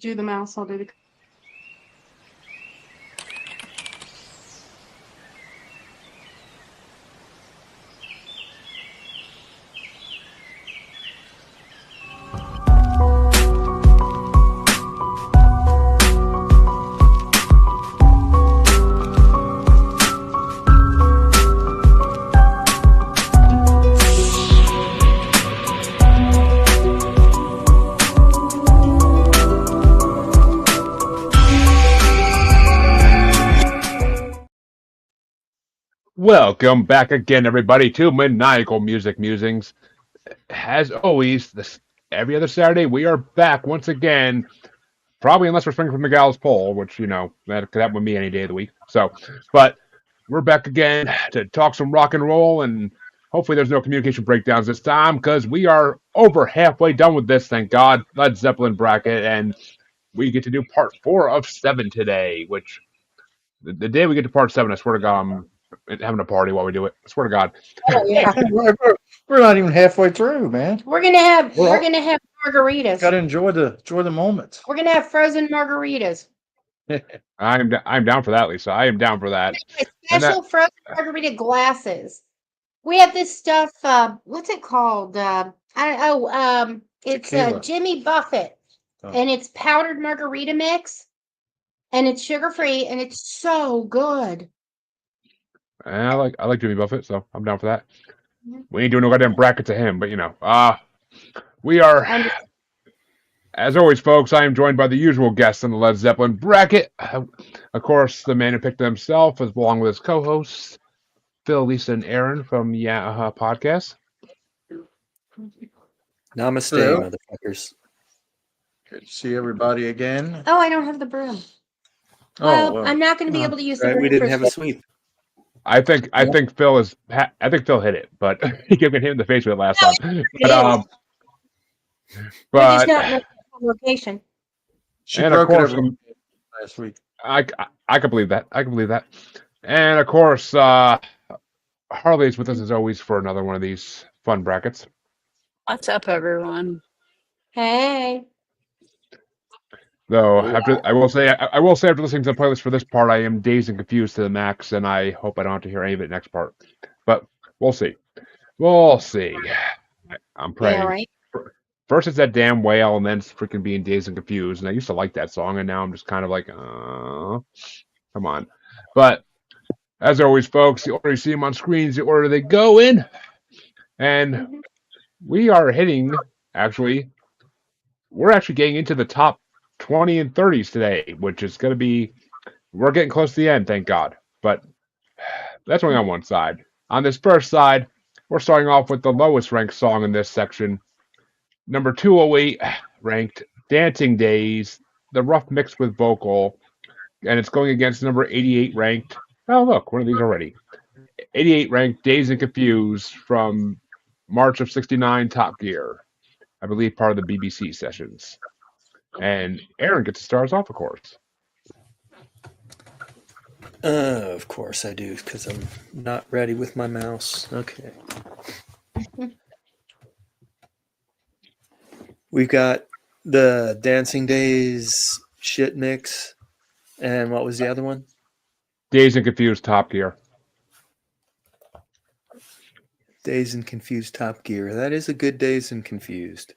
do the mouse. I'll do the. Welcome back again, everybody, to Maniacal Music Musings. As always, every other Saturday, we are back once again. Probably unless we're swinging from the gal's pole, which that would be any day of the week. But we're back again to talk some rock and roll, and hopefully there's no communication breakdowns this time because we are over halfway done with this. Thank God, Led Zeppelin bracket, and we get to do part 4 of 7 today. Which the day we get to part 7, I swear to God, I'm having a party while we do it. I swear to God. Oh, yeah. We're not even halfway through, man. We're gonna have margaritas. Got to enjoy the moment. We're gonna have frozen margaritas. I'm down for that, Lisa. I am down for that. Special frozen margarita glasses. We have this stuff. What's it called? It's Jimmy Buffett, and it's powdered margarita mix, and it's sugar free, and it's so good. I like Jimmy Buffett, so I'm down for that. We ain't doing no goddamn bracket to him, but we are. As always, folks, I am joined by the usual guests in the Led Zeppelin bracket. Of course, the man who picked himself, along with his co-hosts, Phil, Lisa, and Aaron from Yeah Podcast. Namaste, Hello. motherfuckers. Good to see everybody again. Oh, I don't have the broom. Well, I'm not going to be able to use the broom. We didn't have a sweep. I think Phil is. I think Phil hit it, but he kept getting hit in the face with it last time. But not location. She and of broke course, it last week. I can believe that. I can believe that. And of course, Harley's with us as always for another one of these fun brackets. What's up, everyone? Hey. Though I will say after listening to the playlist for this part, I am dazed and confused to the max, and I hope I don't have to hear any of it next part. But we'll see. We'll see. I'm praying. Yeah, right. First it's that damn whale, and then it's freaking being dazed and confused. And I used to like that song, and now I'm just kind of like, come on. But as always, folks, the order you see them on screens, the order they go in, and we are hitting. We're actually getting into the top 20 and 30s today, which is going to be, we're getting close to the end, thank God. But that's only on one side. On this first side, we're starting off with the lowest ranked song in this section. Number 208 ranked, Dancing Days, the rough mix with vocal, and it's going against number 88 ranked, oh look, one of these already. 88 ranked, Dazed and Confused from March of 69 Top Gear. I believe part of the BBC sessions. And Aaron gets to start us off, of course. Of course I do, because I'm not ready with my mouse. Okay. We've got the Dancing Days shit mix. And what was the other one? Dazed and Confused Top Gear. Dazed and Confused Top Gear. That is a good Dazed and Confused.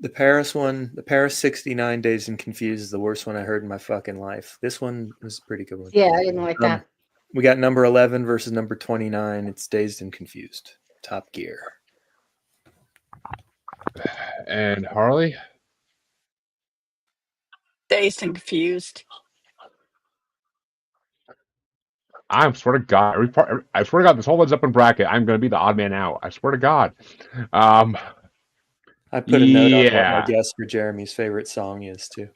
The Paris one, the Paris 69 Dazed and Confused is the worst one I heard in my fucking life. This one was a pretty good one. Yeah, I didn't like that. We got number 11 versus number 29. It's Dazed and Confused. Top Gear. And Harley? Dazed and Confused. I swear to God, I swear to God, this whole Led Zeppelin bracket, I'm going to be the odd man out. I swear to God. I put a note on what my guess for Jeremy's favorite song is, too.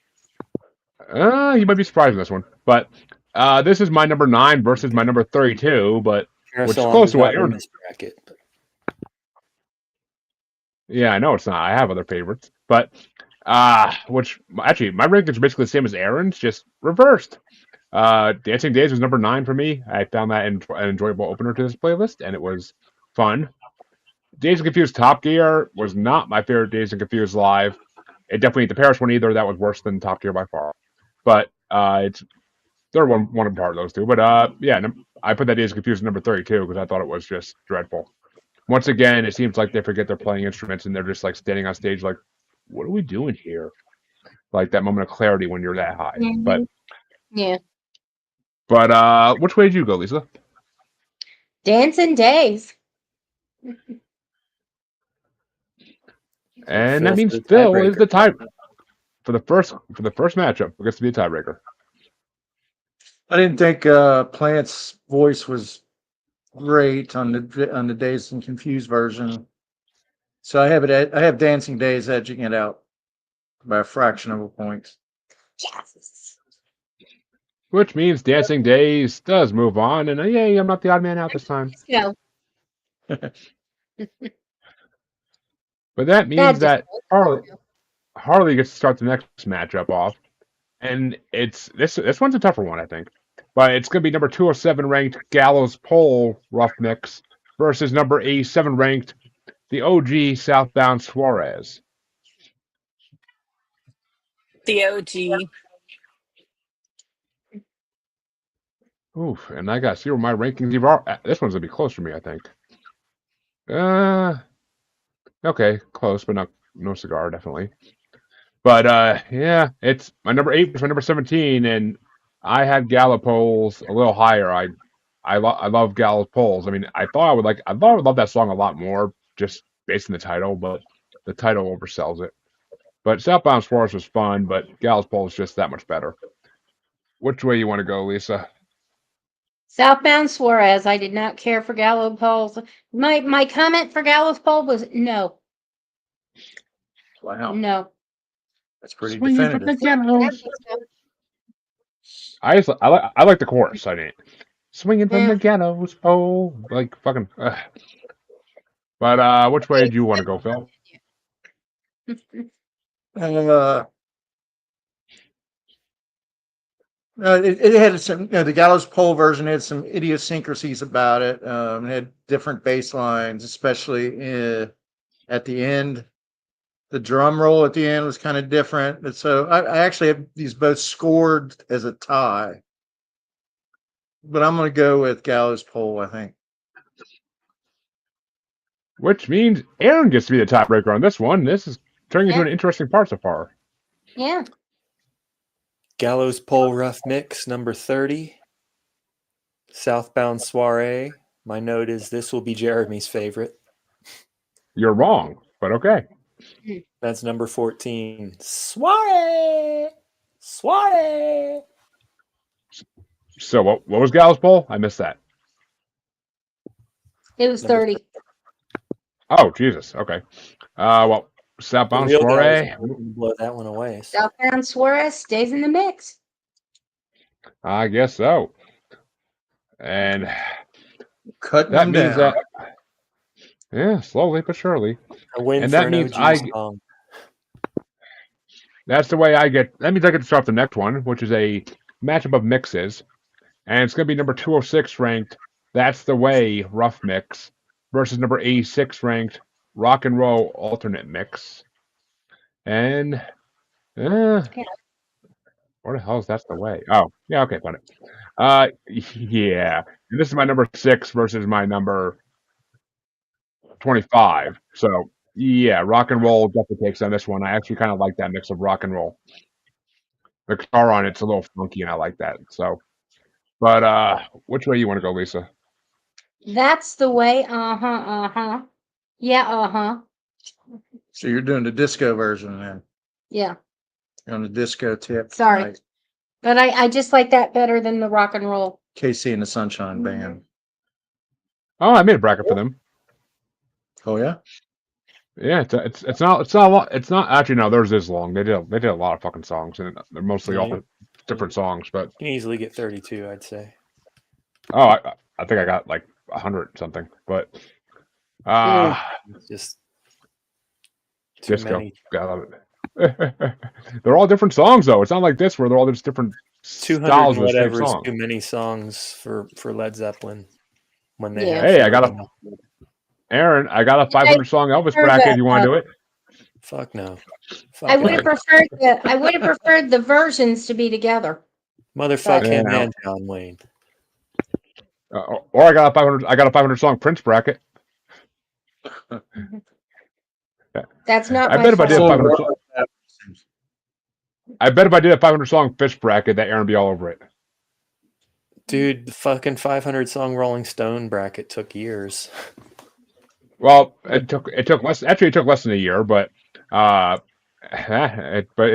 You might be surprised in this one. But this is my number 9 versus my number 32, but which is close to what Aaron... bracket. Yeah, I know it's not. I have other favorites. But, which, actually, my rankings are basically the same as Aaron's, just reversed. Dancing Days was number 9 for me. I found that an enjoyable opener to this playlist, and it was fun. Dazed and Confused Top Gear was not my favorite Dazed and Confused live. it definitely ain't the Paris one either. That was worse than Top Gear by far. But it's third one apart those two. But yeah, I put that Days Confused at number 32 because I thought it was just dreadful. Once again, it seems like they forget they're playing instruments and they're just like standing on stage like, what are we doing here? Like that moment of clarity when you're that high. Mhm. Yeah. But which way did you go, Lisa? Dancing Days. And that means the Phil is tiebreaker. the tie for the first matchup. It gets to be a tiebreaker. I didn't think Plant's voice was great on the Dazed and Confused version, so I have Dancing Days edging it out by a fraction of a point. Yes. Which means Dancing Days does move on, and yay, I'm not the odd man out this time. No. But that means that just- Harley gets to start the next matchup off, and it's this one's a tougher one, I think. But it's going to be number 207 ranked Gallows Pole Rough Mix versus number 87 ranked the OG Southbound Suarez. The OG. Oof, and I got to see where my rankings even are. This one's going to be close for me, I think. Okay, close, but no cigar, definitely. But yeah, it's my number 8 was my number 17, and I had Gallows Poles a little higher. I love Gallows Poles. I mean, I thought I would love that song a lot more, just based on the title, but the title oversells it. But Southbound Forest was fun, but Gallows Poles is just that much better. Which way you want to go, Lisa? Southbound Suarez. I did not care for Gallows Poles. My comment for Gallows Pole was no. Wow, No. that's pretty Swinging from definitive. the gallows. I like the chorus. I mean, swinging from Yeah. the gallows pole, like fucking. But which way did you want to go, Phil? It had some, the Gallows Pole version had some idiosyncrasies about it. It had different bass lines, especially at the end. The drum roll at the end was kind of different. And so I actually have these both scored as a tie. But I'm going to go with Gallows Pole, I think. Which means Aaron gets to be the tiebreaker on this one. This is turning into Yeah. an interesting part so far. Yeah. Gallows Pole Rough Mix, number 30. Southbound Soiree. My note is this will be Jeremy's favorite. You're wrong, but okay. That's number 14. Soiree! Soiree! So what was Gallows Pole? I missed that. It was 30. Oh, Jesus. Okay. Well, Southbound Real Soiree. guys will blow that one away. So. Southbound Suarez stays in the mix. I guess so. And Cutting that them means down. that, yeah, slowly but surely. A win And for that an means OG song. That's the way I get. That means I get to start the next one, which is a matchup of mixes, and it's going to be number 206 ranked. That's the way Rough Mix versus number 86 ranked Rock and Roll Alternate Mix. And where the hell is That's the Way? Oh, yeah, okay, got it. Yeah, and this is my number 6 versus my number 25. So yeah, Rock and Roll definitely takes on this one. I actually kind of like that mix of rock and roll. The guitar on it's a little funky, and I like that. So, but which way you want to go, Lisa? That's the way. Uh-huh. Yeah, uh-huh. So you're doing the disco version then. Yeah. You're on the disco tip. Sorry. Right. But I just like that better than the rock and roll. KC and the Sunshine Band. Oh, I made a bracket for them. Oh yeah. Yeah, it's not a lot. It's not actually no. Theirs is long. They did a lot of fucking songs, and they're mostly all different songs. But You can easily get 32, I'd say. oh, I think I got like 100 something. But It's just too disco. many. I love it. They're all different songs though. It's not like this where they're all just different 200 styles and of the same whatever is song. too many songs for Led Zeppelin when they Yeah. have Hey, I got fewer. Aaron, I got a 500 song Elvis heard bracket. that, You want to do it? Fuck no. I Fuck would have preferred the versions to be together. Motherfuck him Yeah. and John Wayne. Or I got a 500 song Prince bracket. That's not I my bet if I did fault. 500 I bet if I did a 500 song Fish bracket, that Aaron would be all over it. Dude, the fucking 500 song Rolling Stone bracket took years. Well, it took less. Actually, it took less than a year, but it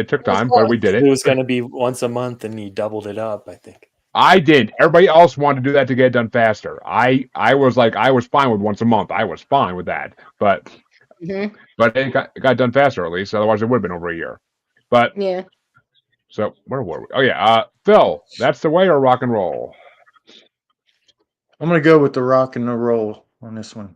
took time. But we did It it. was going to be once a month, and he doubled it up, I think. I did. Everybody else wanted to do that to get it done faster. I was fine with once a month. I was fine with that. But Mhm. it got done faster at least. Otherwise, it would have been over a year. But Yeah. so where were we? Oh yeah, Phil. That's the way or rock and roll. I'm gonna go with the rock and the roll on this one.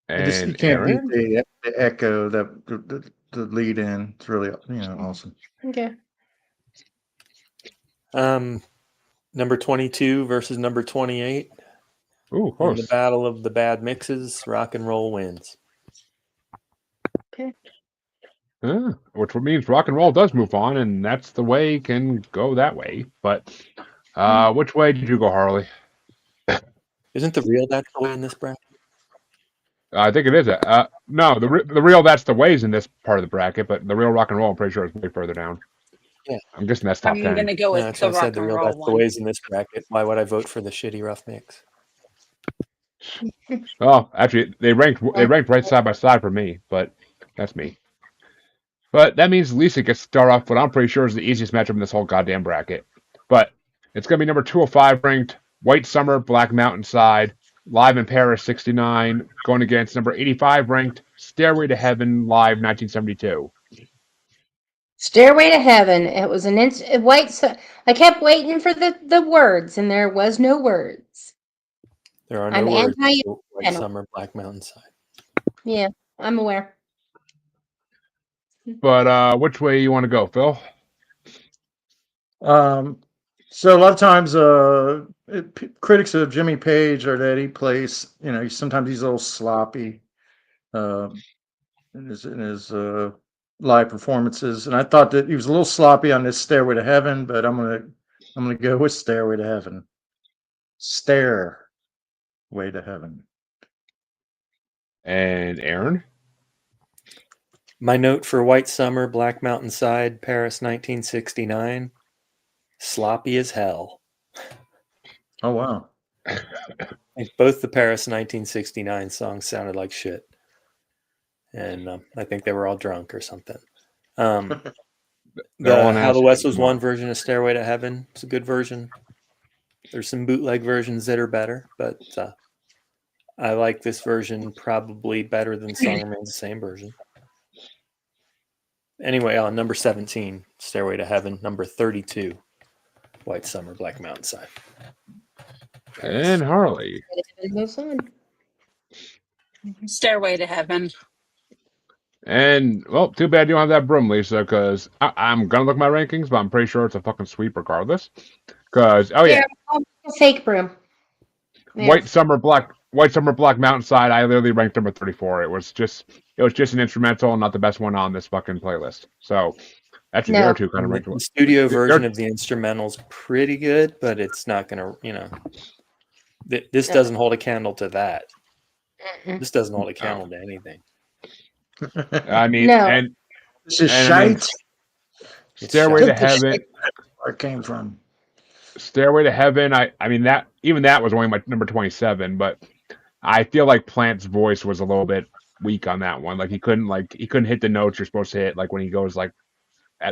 You And can't Aaron. beat the echo, the lead in. It's really awesome. Okay. Number 22 versus number 28. Ooh, In close. the battle of the bad mixes, rock and roll wins. Okay. Which means rock and roll does move on, and that's the way it can go that way. But which way did you go, Harley? Isn't the real that's the way in this bracket? I think it is. No, the real that's the ways in this part of the bracket, but the real rock and roll, I'm pretty sure, is way further down. Yeah. I'm guessing that's top I'm 10. going to go with That's the what I said. rock The and real roll that's the one. ways in this bracket. Why would I vote for the shitty rough mix? Oh, actually, they ranked right side by side for me, but that's me. But that means Lisa gets to start off what I'm pretty sure is the easiest matchup in this whole goddamn bracket. But it's going to be number 205 ranked White Summer, Black Mountainside, live in Paris 69, going against number 85 ranked Stairway to Heaven, live 1972. Stairway to Heaven. It was an I kept waiting for the words, and there was no words. There are no I'm words. anti- White Summer, Black Mountainside. Yeah, I'm aware. But which way you want to go, Phil? So a lot of times, critics of Jimmy Page are that he plays, sometimes he's a little sloppy in his live performances, and I thought that he was a little sloppy on this Stairway to Heaven, but I'm gonna go with Stairway to Heaven. Stairway to Heaven. And Aaron? My note for White Summer, Black Mountainside, Paris 1969. Sloppy as hell. Oh wow. Both the Paris 1969 songs sounded like shit. And I think they were all drunk or something. They're The all on How the acid, West Was come on. Won version of Stairway to Heaven. It's a good version. There's some bootleg versions that are better, but I like this version probably better than Song Remains the Same version. Anyway, on number 17, Stairway to Heaven. Number 32, White Summer, Black Mountainside. And Harley. It moves on. Stairway to Heaven. And, well, too bad you don't have that broom, Lisa, because I'm going to look at my rankings, but I'm pretty sure it's a fucking sweep regardless. Because, oh yeah, A fake broom. Yeah. White Summer, Black Mountainside, I literally ranked number 34. It was just an instrumental and not the best one on this fucking playlist. So, actually, the No. other two kind of ranked. The studio version of the instrumental's pretty good, but it's not going to, this doesn't hold a candle to that. Mm-mm. This doesn't hold a candle to anything. I mean, No. and It's just And I mean, shite. Stairway to Take the Heaven. shit where it came from. Stairway to Heaven. I mean that was only my number 27, but I feel like Plant's voice was a little bit weak on that one. Like he couldn't hit the notes you're supposed to hit. Like when he goes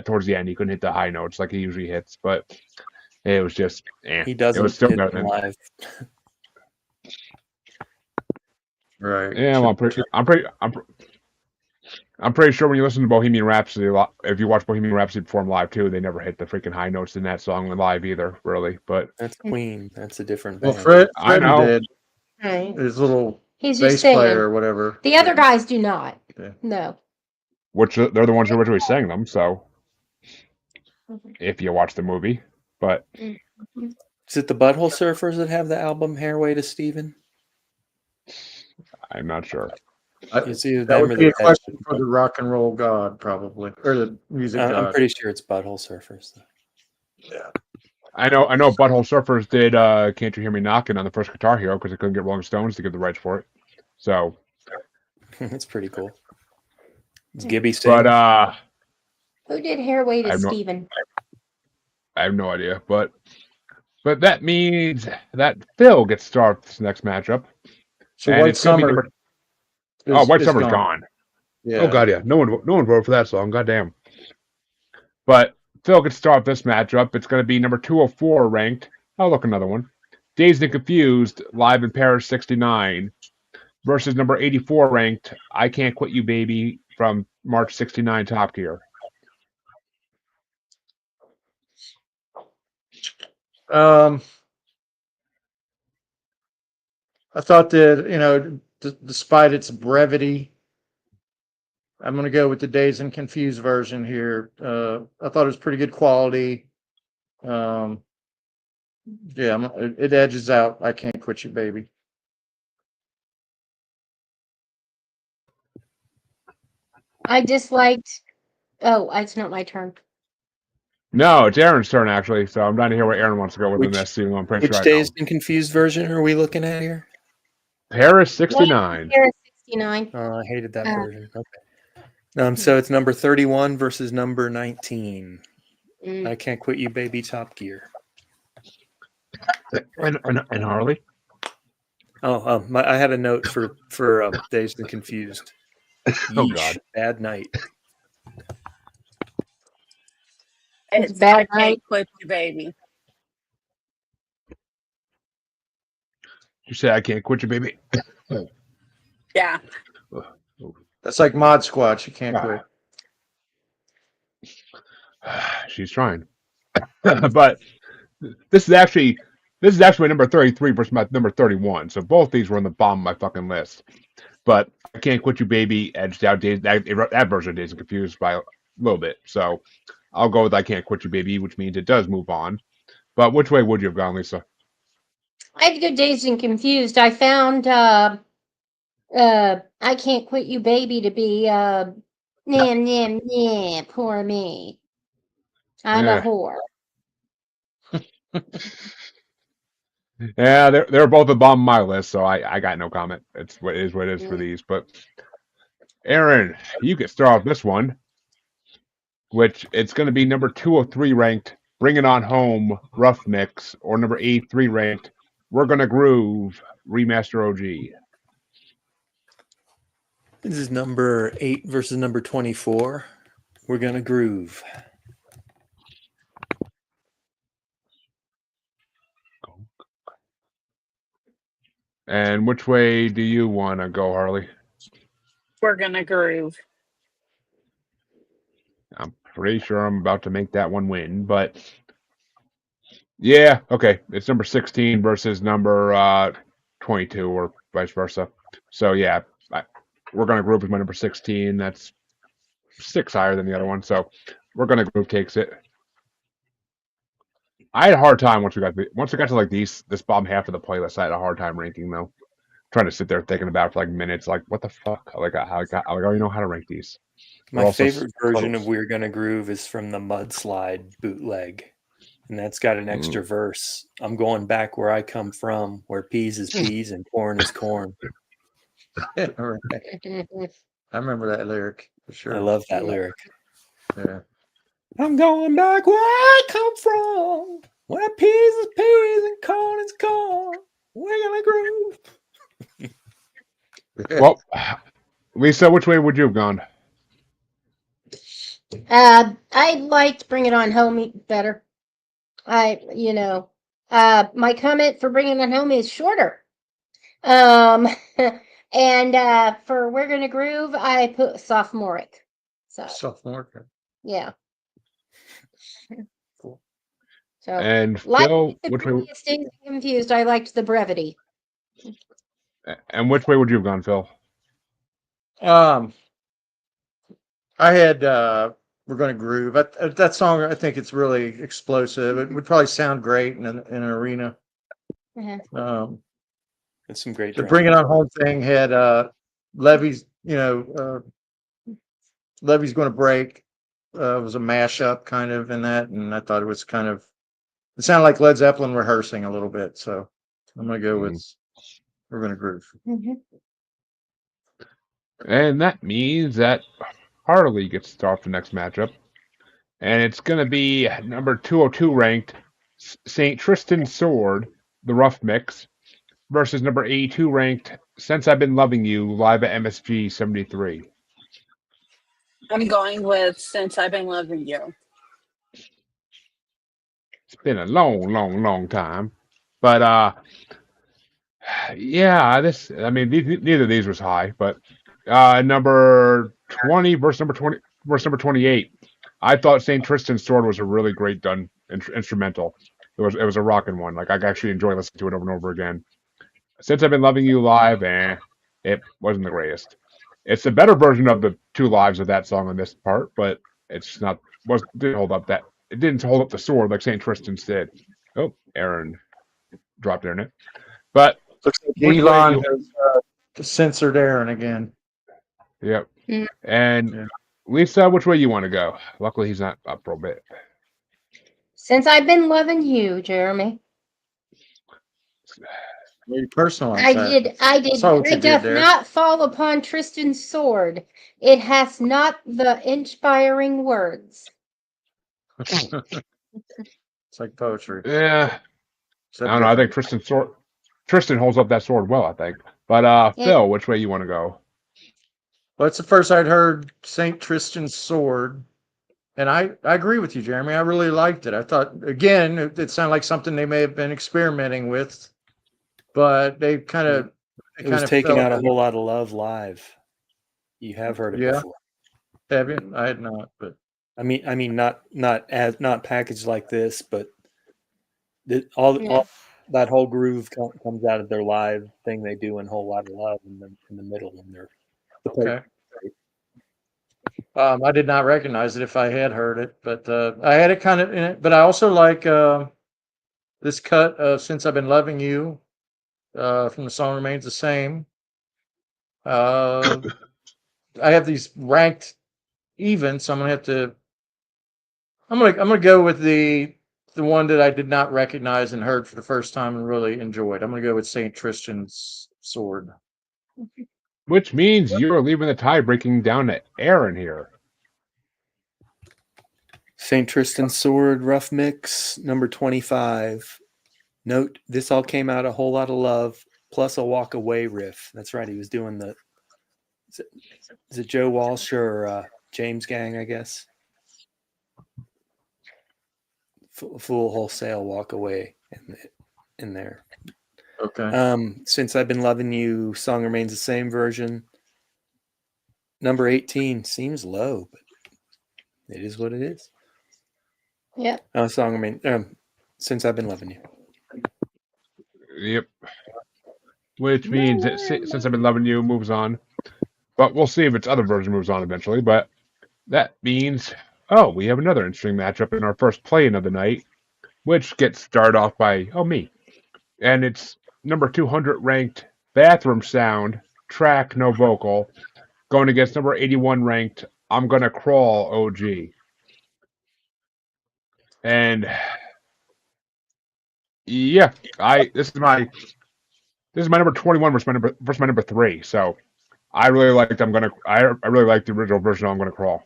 towards the end, he couldn't hit the high notes like he usually hits. But it was just He It doesn't was still hit better them than live. Right. yeah. Well, I'm pretty sure when you listen to Bohemian Rhapsody, if you watch Bohemian Rhapsody perform live too, they never hit the freaking high notes in that song live either, really. But That's Queen. That's a different Well, band. I Freddie know. did. Right. His little He's bass just saying. player or whatever. The other guys do not. Yeah. No. which they're the ones who originally sang them. So if you watch the movie, but Is it the Butthole Surfers that have the album Hairway to Steven? I'm not sure. It's either That them or would be the a question for the rock and roll god, probably, or the music I'm god. pretty sure it's Butthole Surfers. Yeah. I know Butthole Surfers did Can't You Hear Me Knocking on the first Guitar Hero because they couldn't get Rolling Stones to give the rights for it. So, That's pretty cool. It's Gibby sing. but Who did Hairway to I have no- Steven? I have no idea. But that means that Phil gets to start this next matchup. So And White it's gonna be Summer. White is Summer's gone. Yeah. Oh god, yeah. No one voted for that song. Goddamn. But Phil gets to start this matchup. It's going to be number 204 ranked. I'll look another one. Dazed and Confused live in Paris '69 versus number 84 ranked I Can't Quit You Baby from March '69 Top Gear. I thought that, despite its brevity, I'm going to go with the Dazed and Confused version here. I thought it was pretty good quality. Yeah, it edges out I Can't Quit You Baby. I disliked. Oh, it's not my turn. No, it's Aaron's turn actually. So I'm trying to hear where Aaron wants to go within Which- this. Even though I'm pretty Which sure I Dazed know. and Confused version are we looking at here? Paris '69. Paris 69. I hated that Uh, version. Okay. So it's number 31 versus number 19. Mm. I Can't Quit You Baby Top Gear. And Harley. I had a note for Dazed and Confused. Oh Yeesh, god. bad night. It's bad I night. Can't Quit You Baby. You say I can't quit you, baby. Yeah. That's like Mod Squad. You can't Ah. quit. She's trying. But this is actually my number 33 versus my number 31. So both these were on the bottom of my fucking list. But I Can't Quit You Baby edged out that version of Dazed and Confused by a little bit. So I'll go with I Can't Quit You Baby, which means it does move on. But which way would you have gone, Lisa? I had to go Dazed and Confused. I found I Can't Quit You Baby to be poor me. I'm a Yeah. whore. Yeah, they're both the bottom of my list, so I got no comment. It's what it is for these. But Aaron, you get start off this one, which it's going to be number 203 ranked Bring It On Home Rough Mix, or number 83 ranked We're Gonna Groove Remaster OG. This is number 8 versus number 24. We're gonna groove. And which way do you want to go, Harley? We're gonna groove. I'm pretty sure I'm about to make that one win, but yeah, okay. It's number 16 versus number 22, or vice versa. So yeah, We're Gonna Groove is my number 16. That's 6 higher than the other one. So We're Gonna Groove takes it. I had a hard time once we got to like this bottom half of the playlist. I had a hard time ranking though. Trying to sit there thinking about it for like minutes, like what the fuck? Like I don't know how to rank these. They're My also favorite version close. of We're Gonna Groove is from the Mudslide bootleg. And that's got an extra verse. I'm going back where I come from, where peas is peas and corn is corn. All right. I remember that lyric for sure. I love that lyric. Yeah. I'm going back where I come from, where peas is peas and corn is corn. We're gonna groove. Well, Lisa, which way would you have gone? I liked Bring It On Home better. My comment for Bring It On Home is shorter. And for We're Gonna Groove, I put sophomoric. So Sophomore. yeah. Cool. So And like Phil, the which way? previous Dazed and Confused, I liked the brevity. And which way would you have gone, Phil? I had We're Gonna Groove. That song, I think it's really explosive. It would probably sound great in an arena. Uh-huh. Um, That's some great the drums. Bring It On Home thing had Levy's Levee's Gonna Break was a mashup kind of in that, and I thought it was it sounded like Led Zeppelin rehearsing a little bit. So I'm gonna go with We're Gonna Groove. Mhm. And that means that Harley gets to start the next matchup. And it's going to be number 202 ranked St. Tristan Sword, the rough mix, versus number 82 ranked Since I've Been Loving You live at MSG 73. I'm going with Since I've Been Loving You. It's been a long, long, long time. But yeah, neither of these was high, but number 20 versus number 28. I thought St. Tristan's Sword was a really great done instrumental. It was a rocking one. Like I actually enjoy listening to it over and over again. Since I've Been Loving You live, it wasn't the greatest. It's a better version of the two lives of that song on this part, but it's not didn't hold up that it didn't hold up the sword like St. Tristan's did. Oh, Aaron dropped internet. But Looks like which way Elon you has censored Aaron again. Yep. Mm. And Yeah. Lisa, which way you want to go? Luckily he's not up for a bit. Since I've Been Loving You, Jeremy. Maybe personalize I that. did. Saw what I you did doth there. not fall upon Tristan's sword. It has not the inspiring words. It's like poetry. Yeah. Except I don't know. I think different. Tristan holds up that sword well, I think. But Yeah. Phil, which way you want to go? Well, it's the first I'd heard St. Tristan's Sword. And I agree with you, Jeremy. I really liked it. I thought, again, it sounded like something they may have been experimenting with, but they kind of It was taking out a whole lot of love live. You have heard it before. Have you? I had not, but I mean, not packaged like this, but all that whole groove comes out of their live thing they do in Whole Lot of Love in the middle, and they're okay. I did not recognize it if I had heard it, but I had it kind of in it. But I also like this cut of Since I've Been Loving You from the song Remains the Same. I have these ranked even, so I'm gonna go with the one that I did not recognize and heard for the first time and really enjoyed. I'm gonna go with St. Tristan's Sword. Which means you're leaving the tie breaking down to Aaron here. St. Tristan's Sword, rough mix, number 25. Note, this all came out a Whole Lot of Love plus a Walk Away riff. That's right. He was doing is it Joe Walsh or James Gang, I guess? Full wholesale Walk Away in there. Okay. Since I've Been Loving You, song remains the same version. Number 18 seems low, but it is what it is. Yeah. Song remains Since I've Been Loving You. Yep. Which means that Since I've Been Loving You moves on. But we'll see if its other version moves on eventually. But that means, we have another interesting matchup in our first play-in of the night, which gets started off by, me. And it's number 200 ranked Bathroom Sound, track, no vocal, going against number 81 ranked I'm Gonna Crawl, OG. And yeah, this is my number 21 versus my number 3. So I really liked I really liked the original version of I'm Gonna Crawl.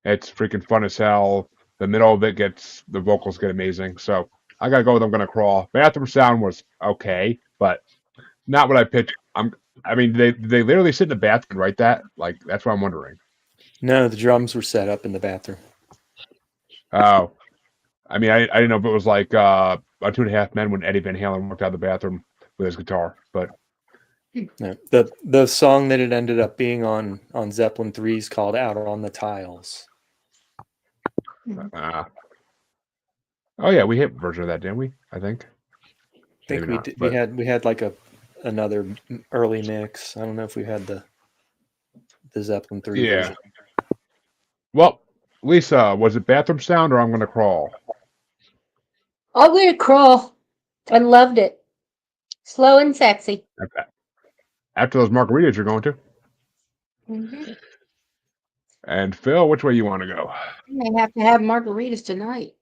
It's freaking fun as hell. The middle of it the vocals get amazing. So I gotta go with I'm Gonna Crawl. Bathroom Sound was okay, but not what I pitched. They literally sit in the bathroom and write that? Like, that's what I'm wondering. No, the drums were set up in the bathroom. Oh. I didn't know if it was like a 2.5 Men when Eddie Van Halen walked out of the bathroom with his guitar, but no, the song that it ended up being on Zeppelin 3 is called Out on the Tiles. oh yeah, we hit a version of that, didn't we? I think. I think we did, we had like another early mix. I don't know if we had the Zeppelin 3 version. Well, Lisa, was it Bathroom Sound or I'm Gonna Crawl? I'm Gonna Crawl. I loved it. Slow and sexy. Okay. After those margaritas you're going to? Mhm. And Phil, which way you want to go? I may have to have margaritas tonight.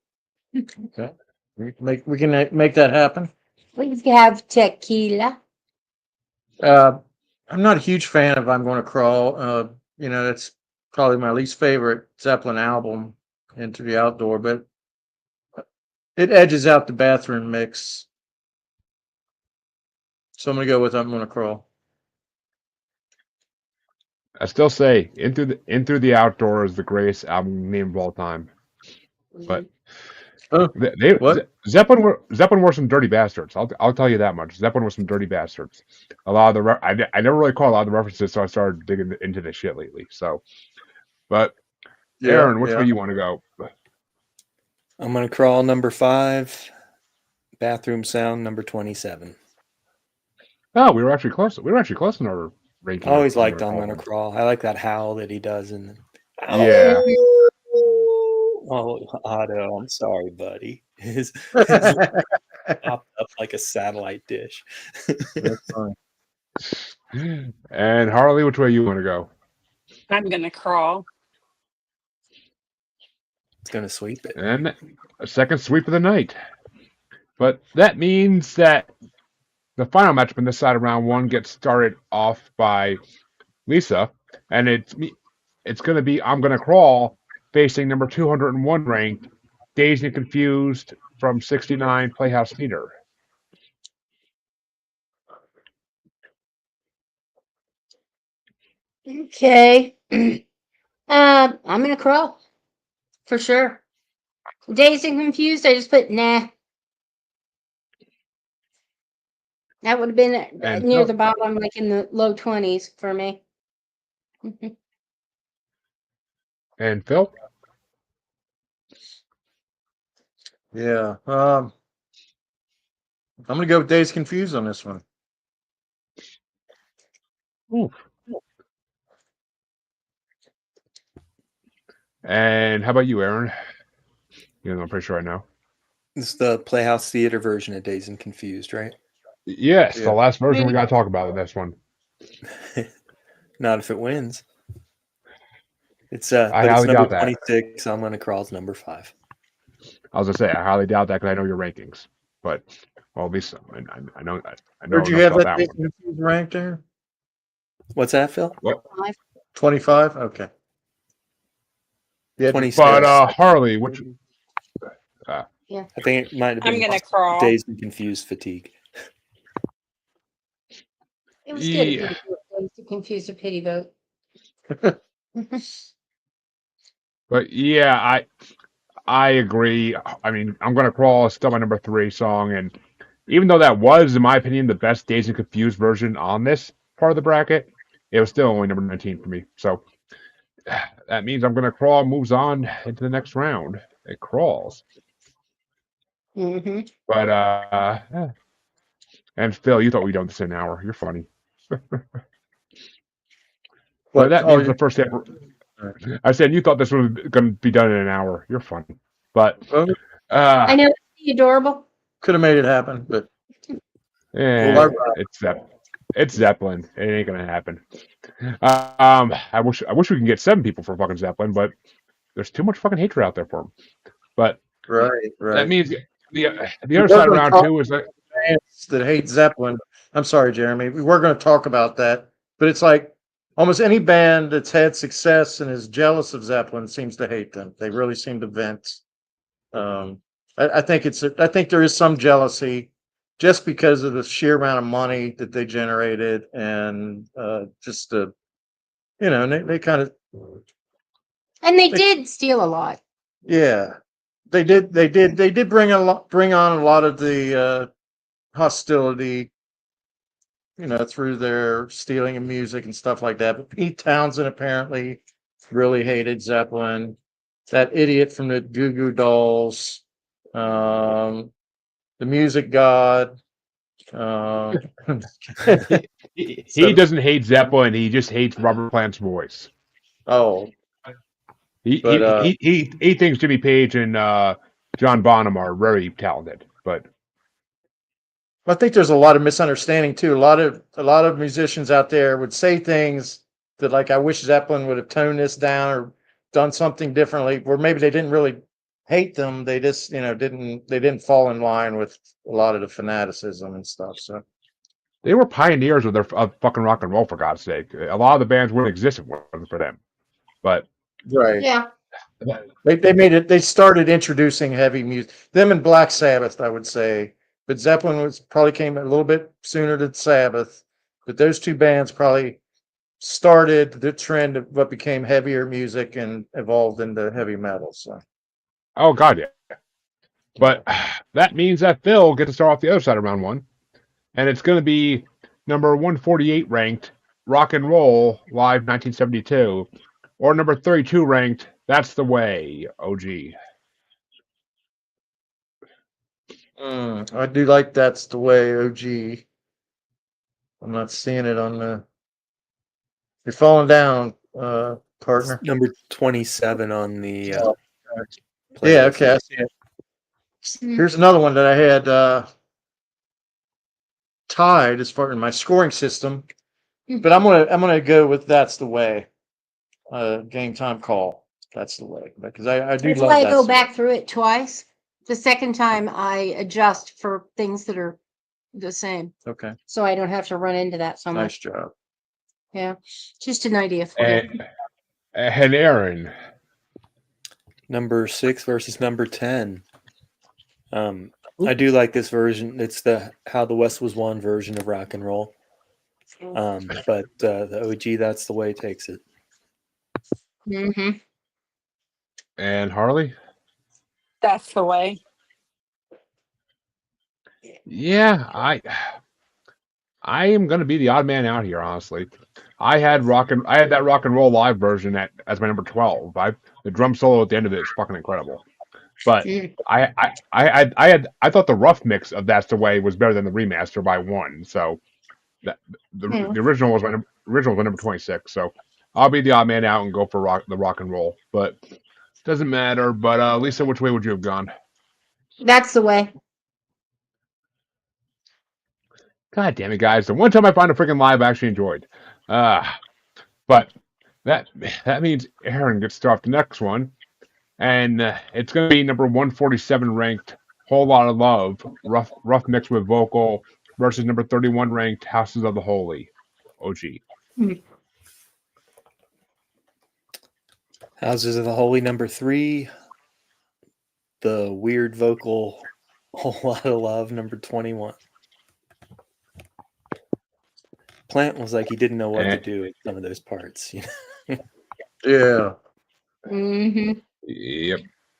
Okay. We can make that happen. Please have tequila. I'm not a huge fan of I'm Gonna Crawl. That's probably my least favorite Zeppelin album, Into the Outdoor, but it edges out the bathroom mix. So I'm gonna go with I'm Gonna Crawl. I still say Into the Outdoor is the greatest album name of all time. But Oh, what? Zeppelin were some dirty bastards. I'll tell you that much. Zeppelin were some dirty bastards. A lot of I never really caught a lot of the references, so I started digging into this shit lately. So, but Yeah, Aaron, which yeah. way you want to go? I'm gonna crawl number 5. Bathroom sound number 27. Oh, we were actually close. We were actually close in our ranking. I always of liked I'm I'm Gonna gonna crawl. I like that howl that he does in Yeah. Oh, Otto, I'm sorry, buddy. His popped up like a satellite dish. That's fine. And Harley, which way you want to go? I'm gonna crawl. It's gonna sweep it. And a second sweep of the night. But that means that the final matchup on this side of round 1 gets started off by Lisa, and it's going to be I'm Gonna Crawl facing number 201 ranked Dazed and Confused from 69 Playhouse Theater. Okay. I'm gonna crawl for sure. Dazed and confused. I just put nah. That would have been And near Phil, the bottom, like in the low 20s for me. and Phil, Yeah. I'm gonna go with Days Confused on this one. oof. And how about you, Aaron? You know, I'm pretty sure I know. It's the Playhouse Theater version of Dazed and Confused, right? Yes, Yeah. the last version we got to talk about in this one. Not if it wins. It's I but it's highly number doubt that. 26. I'm gonna crawl's number 5. I was gonna say I highly doubt that because I know your rankings, but well, at least I know Where'd you enough have about that that Days one. Confused ranked there? What's that, Phil? 25? Okay. Yeah. 26. But Harley, which I think it might have I'm been gonna crawl. Dazed and Confused fatigue. It was good yeah, of you to confuse a pity vote. but yeah, I agree. I mean, I'm Gonna Crawl is still my number 3 song, and even though that was, in my opinion, the best Dazed and Confused version on this part of the bracket, it was still only number 19 for me. So that means I'm Gonna Crawl moves on into the next round. It crawls. hmm But and Phil, you thought we'd done this in an hour. You're funny. But that means the first ever. I said you thought this was going to be done in an hour. You're funny. But I know it's adorable. Could have made it happen, but it's Zeppelin. It ain't gonna happen. I wish we can get 7 people for fucking Zeppelin, but there's too much fucking hatred out there for them. But right. that means the other side of round 2 is that fans that hate Zeppelin. I'm sorry, Jeremy. We were going to talk about that, but it's like almost any band that's had success and is jealous of Zeppelin seems to hate them. They really seem to vent. I think I think there is some jealousy just because of the sheer amount of money that they generated and just they kind of And they did steal a lot. yeah they did bring on a lot of the hostility through their stealing of music and stuff like that. But Pete Townsend apparently really hated Zeppelin. That idiot from the Goo Goo Dolls, the Music God. he doesn't hate Zeppelin. He just hates Robert Plant's voice. Oh, He thinks Jimmy Page and John Bonham are very talented, but I think there's a lot of misunderstanding too. A lot of musicians out there would say things that like I wish Zeppelin would have toned this down or done something differently, or maybe they didn't really hate them. They just, didn't fall in line with a lot of the fanaticism and stuff. So They were pioneers of fucking rock and roll, for God's sake. A lot of the bands wouldn't exist if it wasn't for them. But right, Yeah. they made it. They started introducing heavy music. Them and Black Sabbath, I would say, but Zeppelin probably came a little bit sooner than Sabbath. But those two bands probably started the trend of what became heavier music and evolved into heavy metal. So oh god, yeah. But that means that Phil gets to start off the other side of round one, and it's going to be number 148 ranked Rock and Roll Live 1972, or number 32 ranked That's the Way OG. I do like That's the Way OG. I'm not seeing it on the. You're falling down, partner. Number 27 on the Oh, playlist. yeah, okay, I see it. Here's another one that I had tied as far in my scoring system, but I'm gonna go with That's the Way. Game time call. That's the way, because I do That's love why I that go song. back through it twice. The second time I adjust for things that are the same, Okay, so I don't have to run into that so nice much. job. Yeah, just an idea for you. And Aaron. Number 6 versus number 10. I do like this version. It's the How the West Was Won version of rock and roll. But the OG, That's the Way it takes it. Mm-hmm. And Harley? That's the way. Yeah, I am gonna be the odd man out here, honestly. I had that rock and roll live version as my number 12. The drum solo at the end of it is fucking incredible. But I thought the rough mix of That's the Way was better than the remaster by one. So the original was my number 26. So I'll be the odd man out and go for the rock and roll. But doesn't matter. But Lisa, which way would you have gone? That's the way. God damn it, guys! The one time I find a freaking live I actually enjoyed. But that means Aaron gets to start the next one, and it's going to be number 147 ranked Whole Lot of Love, rough mix with vocal, versus number 31 ranked Houses of the Holy, OG. Houses of the Holy, number 3. The weird vocal, Whole Lot of Love, number 21. Plant was like he didn't know what to do with some of those parts. Yeah. Mm-hmm. Yep.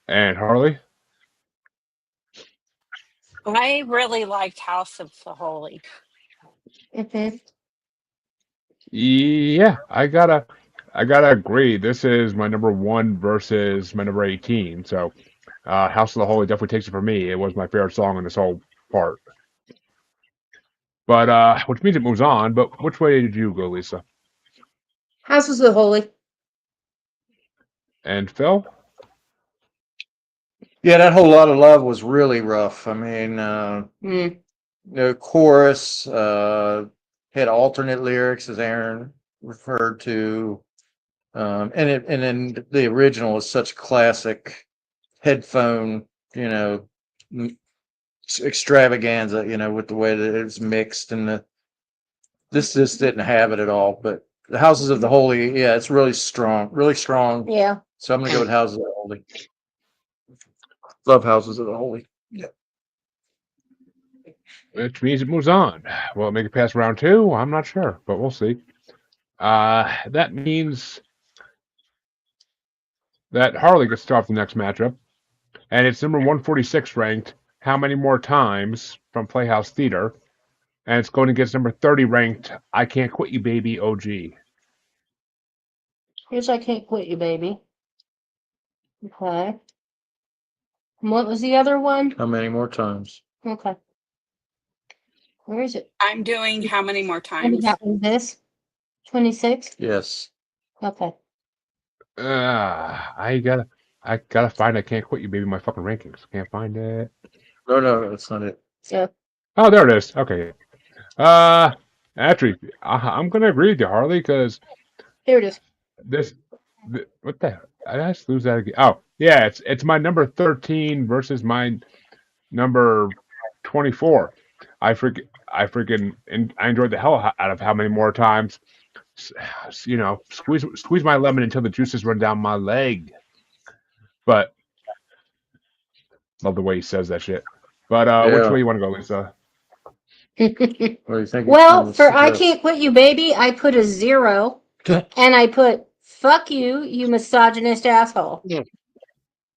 And Harley? I really liked House of the Holy. Mm-hmm. Yeah, I gotta agree. This is my number 1 versus my number 18. So, House of the Holy definitely takes it for me. It was my favorite song in this whole part. But which means it moves on. But which way did you go, Lisa? Houses of the Holy. And Phil? Yeah, that Whole Lot of Love was really rough. I mean, the chorus had alternate lyrics, as Aaron referred to, and then the original is such classic headphone, extravaganza, with the way that it's mixed, and this just didn't have it at all. But the Houses of the Holy, yeah, it's really strong, really strong. Yeah. So I'm gonna go with Houses of the Holy. Love Houses of the Holy. Yeah. Which means it moves on. Will it make it past round 2? I'm not sure, but we'll see. That means that Harley gets to start off the next matchup, and it's number 146 ranked How Many More Times from Playhouse Theater, and it's going against number 30 ranked I Can't Quit You Baby OG. Here's I Can't Quit You, Baby. Okay. And what was the other one? How many more times? Okay. Where is it? I'm doing How Many More And Times? that was this? 26? Yes. Okay. I gotta find I Can't Quit You Baby in my fucking rankings. Can't find it. No, that's not it. Yeah. Oh, there it is. Okay. Actually, I'm gonna agree with you, Harley, because Here it is. What the? I just lose that again. Oh, yeah, it's my number 13 versus my number 24. I freaking, and I enjoyed the hell out of how many more times, squeeze my lemon until the juices run down my leg. But love the way he says that shit. But which Yeah. way you want to go, Lisa? What do you think? Well, for I Can't Quit You Baby, I put a 0 and I put fuck you, you misogynist asshole. Yeah.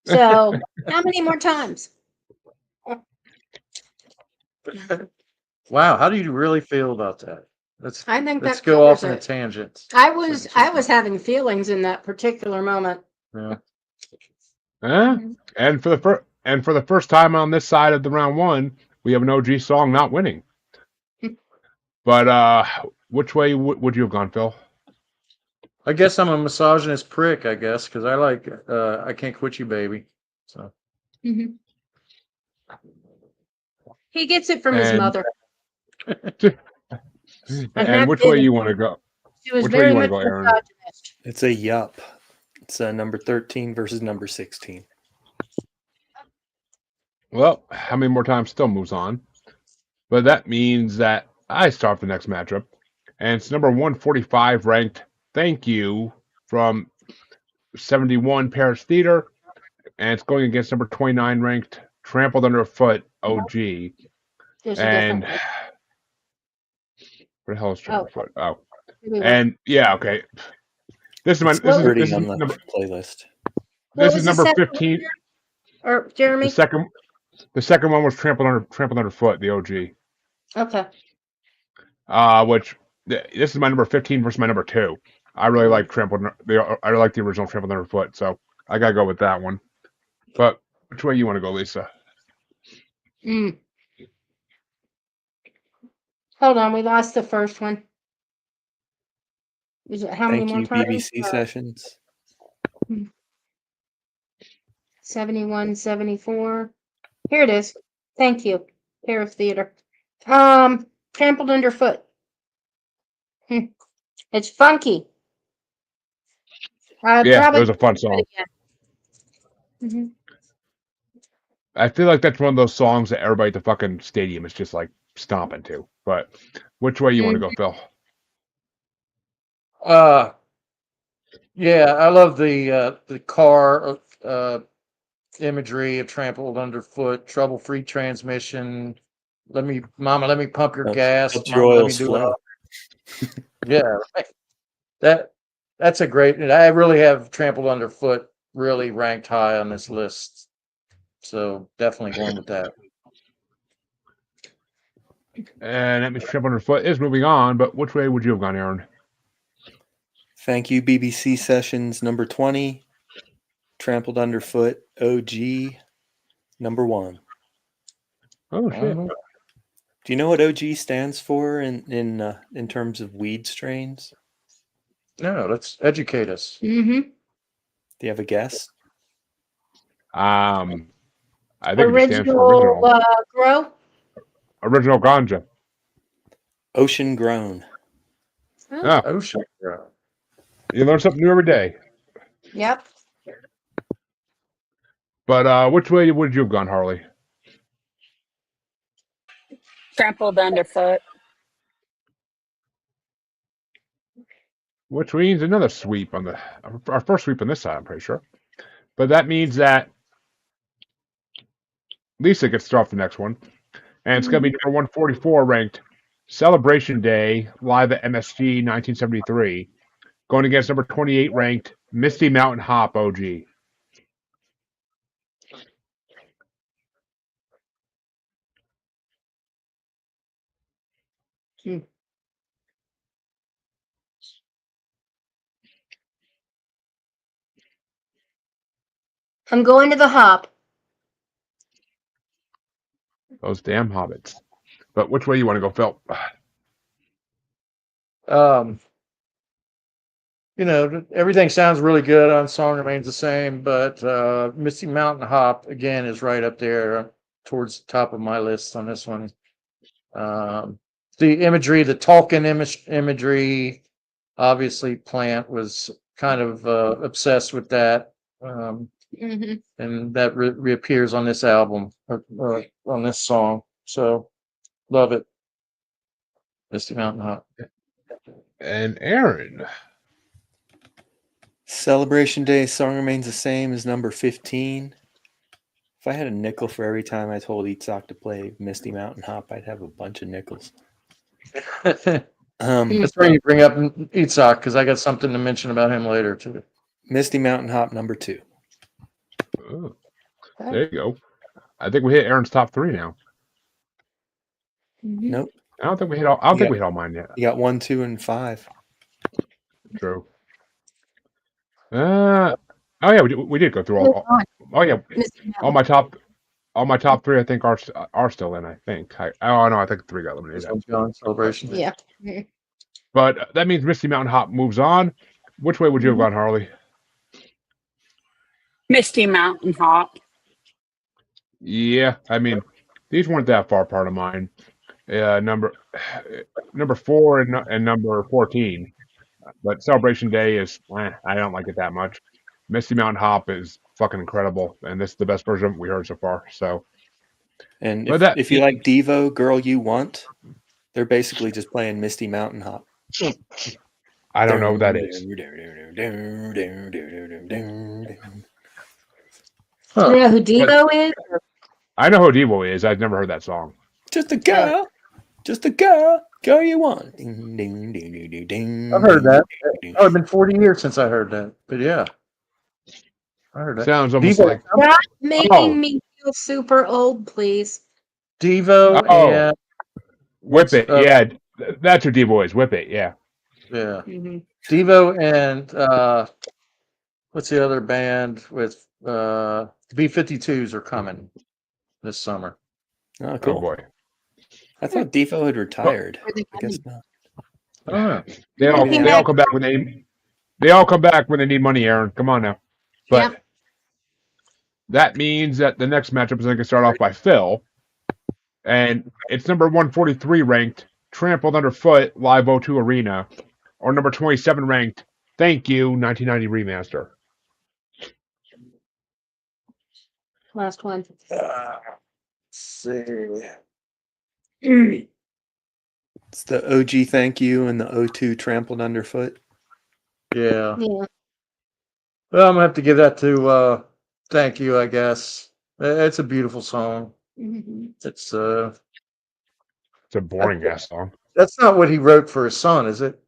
So how many more times? Wow, how do you really feel about that? I think Let's that go off covers on a it. tangent. I was having feelings in that particular moment. Yeah. And for the first time on this side of the round one, we have an OG song not winning. But which way would you have gone, Phil? I guess I'm a misogynist prick, I guess, because I like I Can't Quit You Baby. So He gets it from his And- mother. And which way you want to go? She was Which way very you wanna much go, Aaron? misogynist. It's a yup. It's number 13 versus number 16. Well, how many more times still moves on? But that means that I start the next matchup. And it's number 145 ranked Thank You from 71 Paris Theater. And it's going against number 29 ranked Trampled Underfoot OG. There's a And different where the hell is Trampled Foot? Oh. one. And yeah, okay. This is my It's this is, already this is on the number playlist. What this was is the number second 15. Or Jeremy? The second one was Trampled Underfoot, the OG. Okay. This is my number 15 versus my number 2. I really like I like the original Trampled Underfoot, so I gotta go with that one. But which way you want to go, Lisa? Hold on, we lost the first one. Is it how many Thank more you, times? BBC Sessions. 71, 74. Here it is. Thank you. Paris Theater. Trampled Underfoot. It's funky. Yeah, it was a fun song. Mm-hmm. I feel like that's one of those songs that everybody at the fucking stadium is just like stomping to. But which way you want to go, Phil? Yeah, I love the car imagery of trampled underfoot, trouble-free transmission. Mama, let me pump your gas. Helps Mama, your let oil me do it flow. all. Yeah, right. That's a great. I really have trampled underfoot really ranked high on this list. So definitely going with that. And that means Trampled Underfoot is moving on, but which way would you have gone, Aaron? Thank you, BBC Sessions number 20. Trampled Underfoot OG number 1. Oh shit. Do you know what OG stands for in terms of weed strains? No, let's educate us. Mm-hmm. Do you have a guess? I think it just stands for original. Grow. Original ganja. Ocean grown. Oh, Ocean Grow. you learn something new every day. Yep. But which way would you have gone, Harley? Trampled underfoot. Which means another sweep on our first sweep on this side, I'm pretty sure. But that means that Lisa gets to start off the next one. And it's going to be number 144 ranked Celebration Day live at MSG 1973. Going against number 28 ranked Misty Mountain Hop OG. I'm going to the hop. Those damn hobbits. But which way you want to go, Phil? Everything sounds really good on Song Remains the Same, but Misty Mountain Hop again is right up there towards the top of my list on this one. The imagery, the Tolkien imagery, obviously Plant was kind of obsessed with that, Mhm. and that reappears on this album or on this song. So love it, Misty Mountain Hop. And Aaron. Celebration Day song remains the same as number 15. If I had a nickel for every time I told Eatsock to play Misty Mountain Hop, I'd have a bunch of nickels. That's why you bring up Itzhak, because I got something to mention about him later too. Misty Mountain Hop number 2. Oh, there you go. I think we hit Aaron's top 3 now. Mhm. Nope. I don't think we hit all. I don't You think got- we hit all mine yet. You got 1, 2, and 5. True. Oh yeah, we did go through Move all. on. Oh yeah, Misty all Mountain. my top 3 I think are still in. I think. Oh no, I think 3 got This eliminated. one's going Celebration Day. Yeah. Mhm. But that means Misty Mountain Hop moves on. Which way would you have gone, Harley? Misty Mountain Hop. Yeah, I mean, these weren't that far apart of mine. Number 4 and number 14. But Celebration Day is, I don't like it that much. Misty Mountain Hop is fucking incredible, and this is the best version we heard so far. So, And but that if you like Devo, Girl You Want, they're basically just playing Misty Mountain Hop. I don't know what that is. Huh. You know who Devo is? I know who Devo is. I've never heard that song. Just a girl. Just a girl. Girl you want. I've heard that. Oh, it's been 40 years since I heard that. But yeah, I heard that. Sounds almost Devo, like Stop making Oh. me feel super old, please. Devo Oh. and Whip It. uh, Yeah, that's who Devo is. Whip It. Yeah. yeah, Mhm. Devo and what's the other band with B-52s are coming this summer. Oh, Oh cool. boy. I thought Devo had retired. Where they I guess coming? not. Oh, They all Looking they all back- come back when they need money, Aaron. Come on now. But Yep. that means that the next matchup is going to start off by Phil, and it's number 143 ranked, Trampled Underfoot, Live O2 Arena, or number 27 ranked, Thank You, 1990 Remaster. Last one. let's see. Mm. It's the OG Thank You and the O2 Trampled Underfoot. Yeah. Yeah. Well, I'm gonna have to give that to Thank You, I guess. It's a beautiful song. Mhm. It's It's a boring ass song. that's not what he wrote for his son, is it?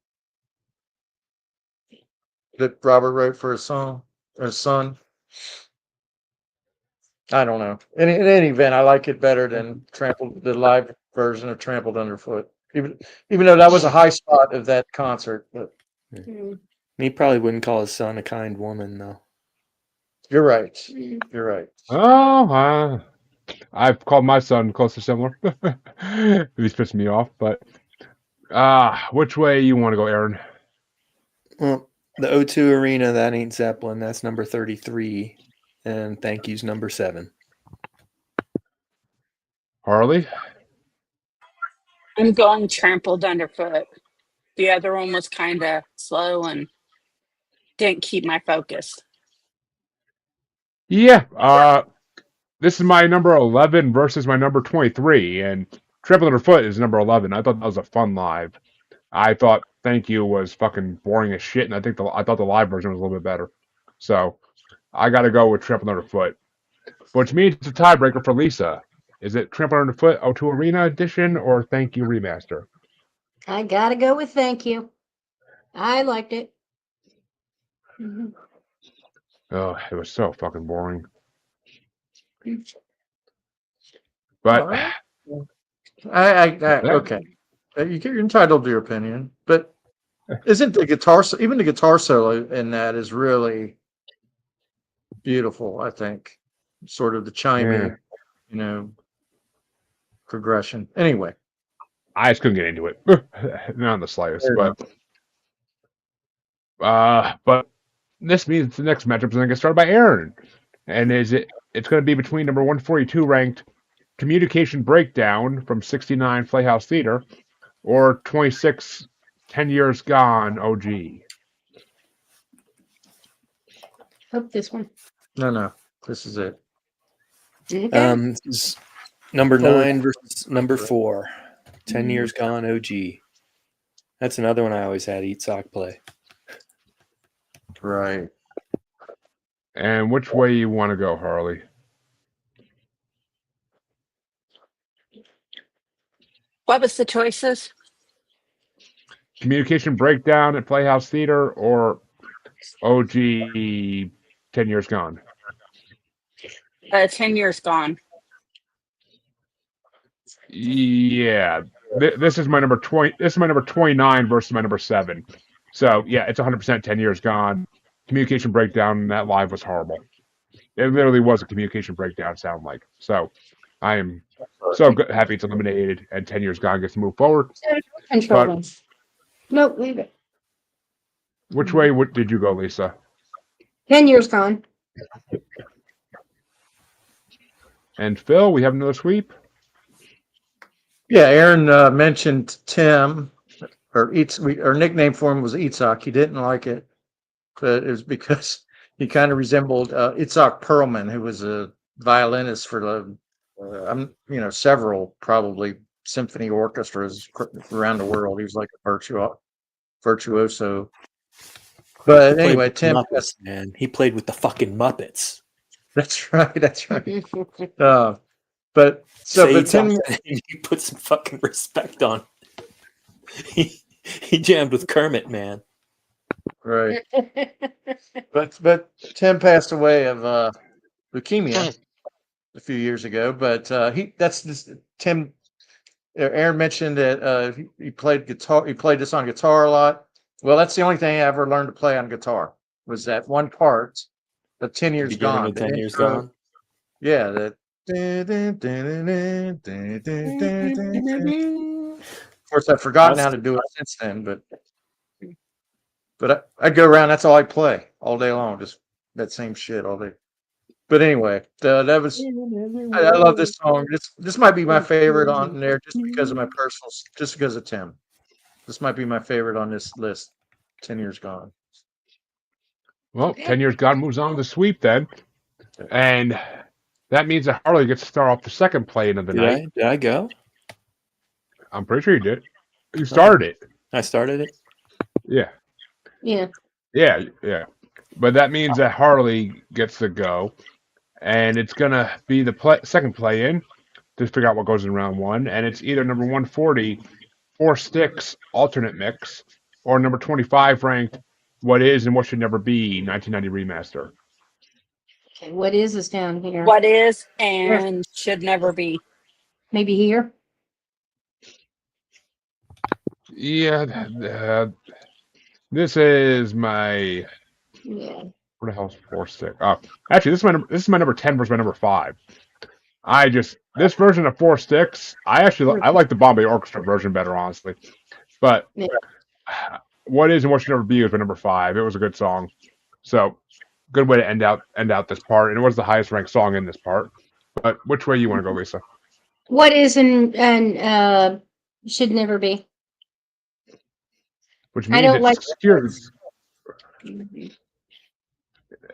That Robert wrote for his song or his son? I don't know. In any event, I like it better than the live version of Trampled Underfoot. Even though that was a high spot of that concert, but Mm. He probably wouldn't call his son a kind woman, though. you're right. Mm. You're right. Oh, I've called my son close to similar. He's pissing me off, but which way you want to go, Aaron? Well, the O2 Arena, that ain't Zeppelin. That's number 33. And Thank You's number 7. Harley? I'm going Trampled Underfoot. The other one was kind of slow and didn't keep my focus. Yeah, this is my number 11 versus my number 23, and Trampled Underfoot is number 11. I thought that was a fun live. I thought Thank You was fucking boring as shit, and I thought the live version was a little bit better. So I got to go with Trampled Underfoot, which means it's a tiebreaker for Lisa. Is it Trampled Underfoot O2 Arena Edition or Thank You Remaster? I gotta go with Thank You. I liked it. Mhm. Oh, it was so fucking boring. Mm. But All right. Okay. You're entitled to your opinion, but isn't the guitar even the guitar solo in that is really beautiful? I think sort of the chimey, progression. Anyway, I just couldn't get into it, not in the slightest. Fair But this means the next matchup is going to get started by Aaron, and it's going to be between number 142 ranked Communication Breakdown from 69 Playhouse Theater, or 26 10 Years Gone OG. Hope this one. No, this is it. Okay. This is number Forward. 9 versus number 4. 10 Years Gone OG. That's another one I always had Eat Sock play. Right. And which way you want to go, Harley? What was the choices? Communication Breakdown at Playhouse Theater or OG 10 Years Gone? 10 Years Gone. Yeah. This is my number 20. This is my number 29 versus my number 7. So, yeah, it's 100% 10 Years Gone. Communication Breakdown, that live was horrible. It literally was a communication breakdown sound like. So, I am so happy it's eliminated and 10 Years Gone gets to move forward. Controlling. Nope, leave it. Which way did you go, Lisa? 10 Years Gone. And Phil, we have another sweep. Yeah, Aaron mentioned Tim, or our nickname for him was Itzhak. He didn't like it, but it was because he kind of resembled Itzhak Perlman, who was a violinist for the, several probably symphony orchestras around the world. He was like a virtuoso. But He played anyway, with the Tim. Muppets, man. He played with the fucking Muppets. That's right. That's right. Mm-hmm. But Say Tim, something, you put some fucking respect on. He jammed with Kermit, man. right. But Tim passed away of leukemia a few years ago. But Tim. Aaron mentioned that he played guitar. He played this on guitar a lot. Well, that's the only thing I ever learned to play on guitar was that one part of 10 Years Beginning Gone. of the 10 Years intro. Gone. Yeah, that. Of course, I've forgotten how to do it since then, but I go around. That's all I play all day long, just that same shit all day. But anyway, that was. I love this song. This might be my favorite on there, just because of my personal, just because of Tim. This might be my favorite on this list. 10 Years Gone. Well, 10 Years Gone moves on to sweep then. And that means that Harley gets to start off the second play-in of the night. Did I go? I'm pretty sure you did. You started it. I started it. Yeah. Yeah. Yeah. But that means that Harley gets to go. And it's going to be the second play-in to figure out what goes in round 1. And it's either number 140, 4 Sticks alternate mix, or number 25 ranked What Is and What Should Never Be 1990 remaster. Okay, what is this down here? What is and should never be. Maybe here? Yeah, this is my. Yeah. Where the hell's 4 Stick? Oh, actually, this is my number 10 versus my number 5. This version of 4 Sticks. I like the Bombay Orchestra version better, honestly. But Yeah. What Is and What Should Never Be was my number 5. It was a good song, so good way to end out this part. And it was the highest ranked song in this part. But which way you want to go, Lisa? What is and should never be. Which I means don't it like- secures.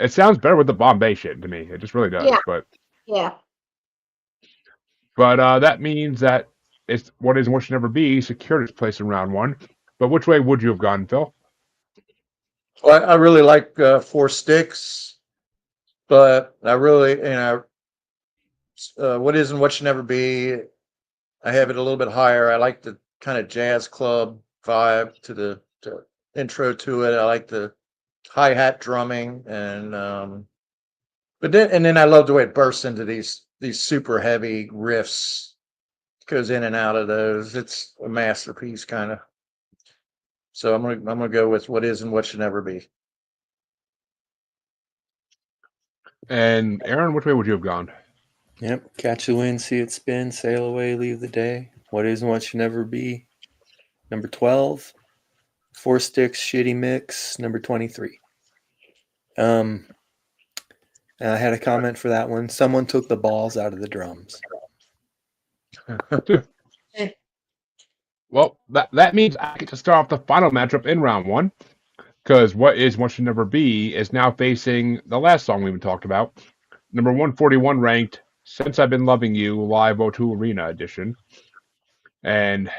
It sounds better with the Bombay shit to me. It just really does. Yeah. But Yeah. that means that it's What Is and What Should Never Be secured its place in round 1. But which way would you have gone, Phil? Well, I really like 4 Sticks, but I really, What Is and What Should Never Be, I have it a little bit higher. I like the kind of jazz club vibe to the intro to it. I like the hi-hat drumming, and then I love the way it bursts into these super heavy riffs, goes in and out of those. It's a masterpiece, kind of. So I'm gonna go with What Is and What Should Never Be. And Aaron, which way would you have gone? Yep. Catch the wind, see it spin, sail away, leave the day. What is and what should never be. Number 12. 4 Sticks, shitty mix. Number 23. I had a comment for that one. Someone took the balls out of the drums. Well, that means I get to start off the final matchup in round one, because What Should Never Be is now facing the last song we even talked about, number 141 ranked, Since I've Been Loving You, Live O2 Arena Edition. And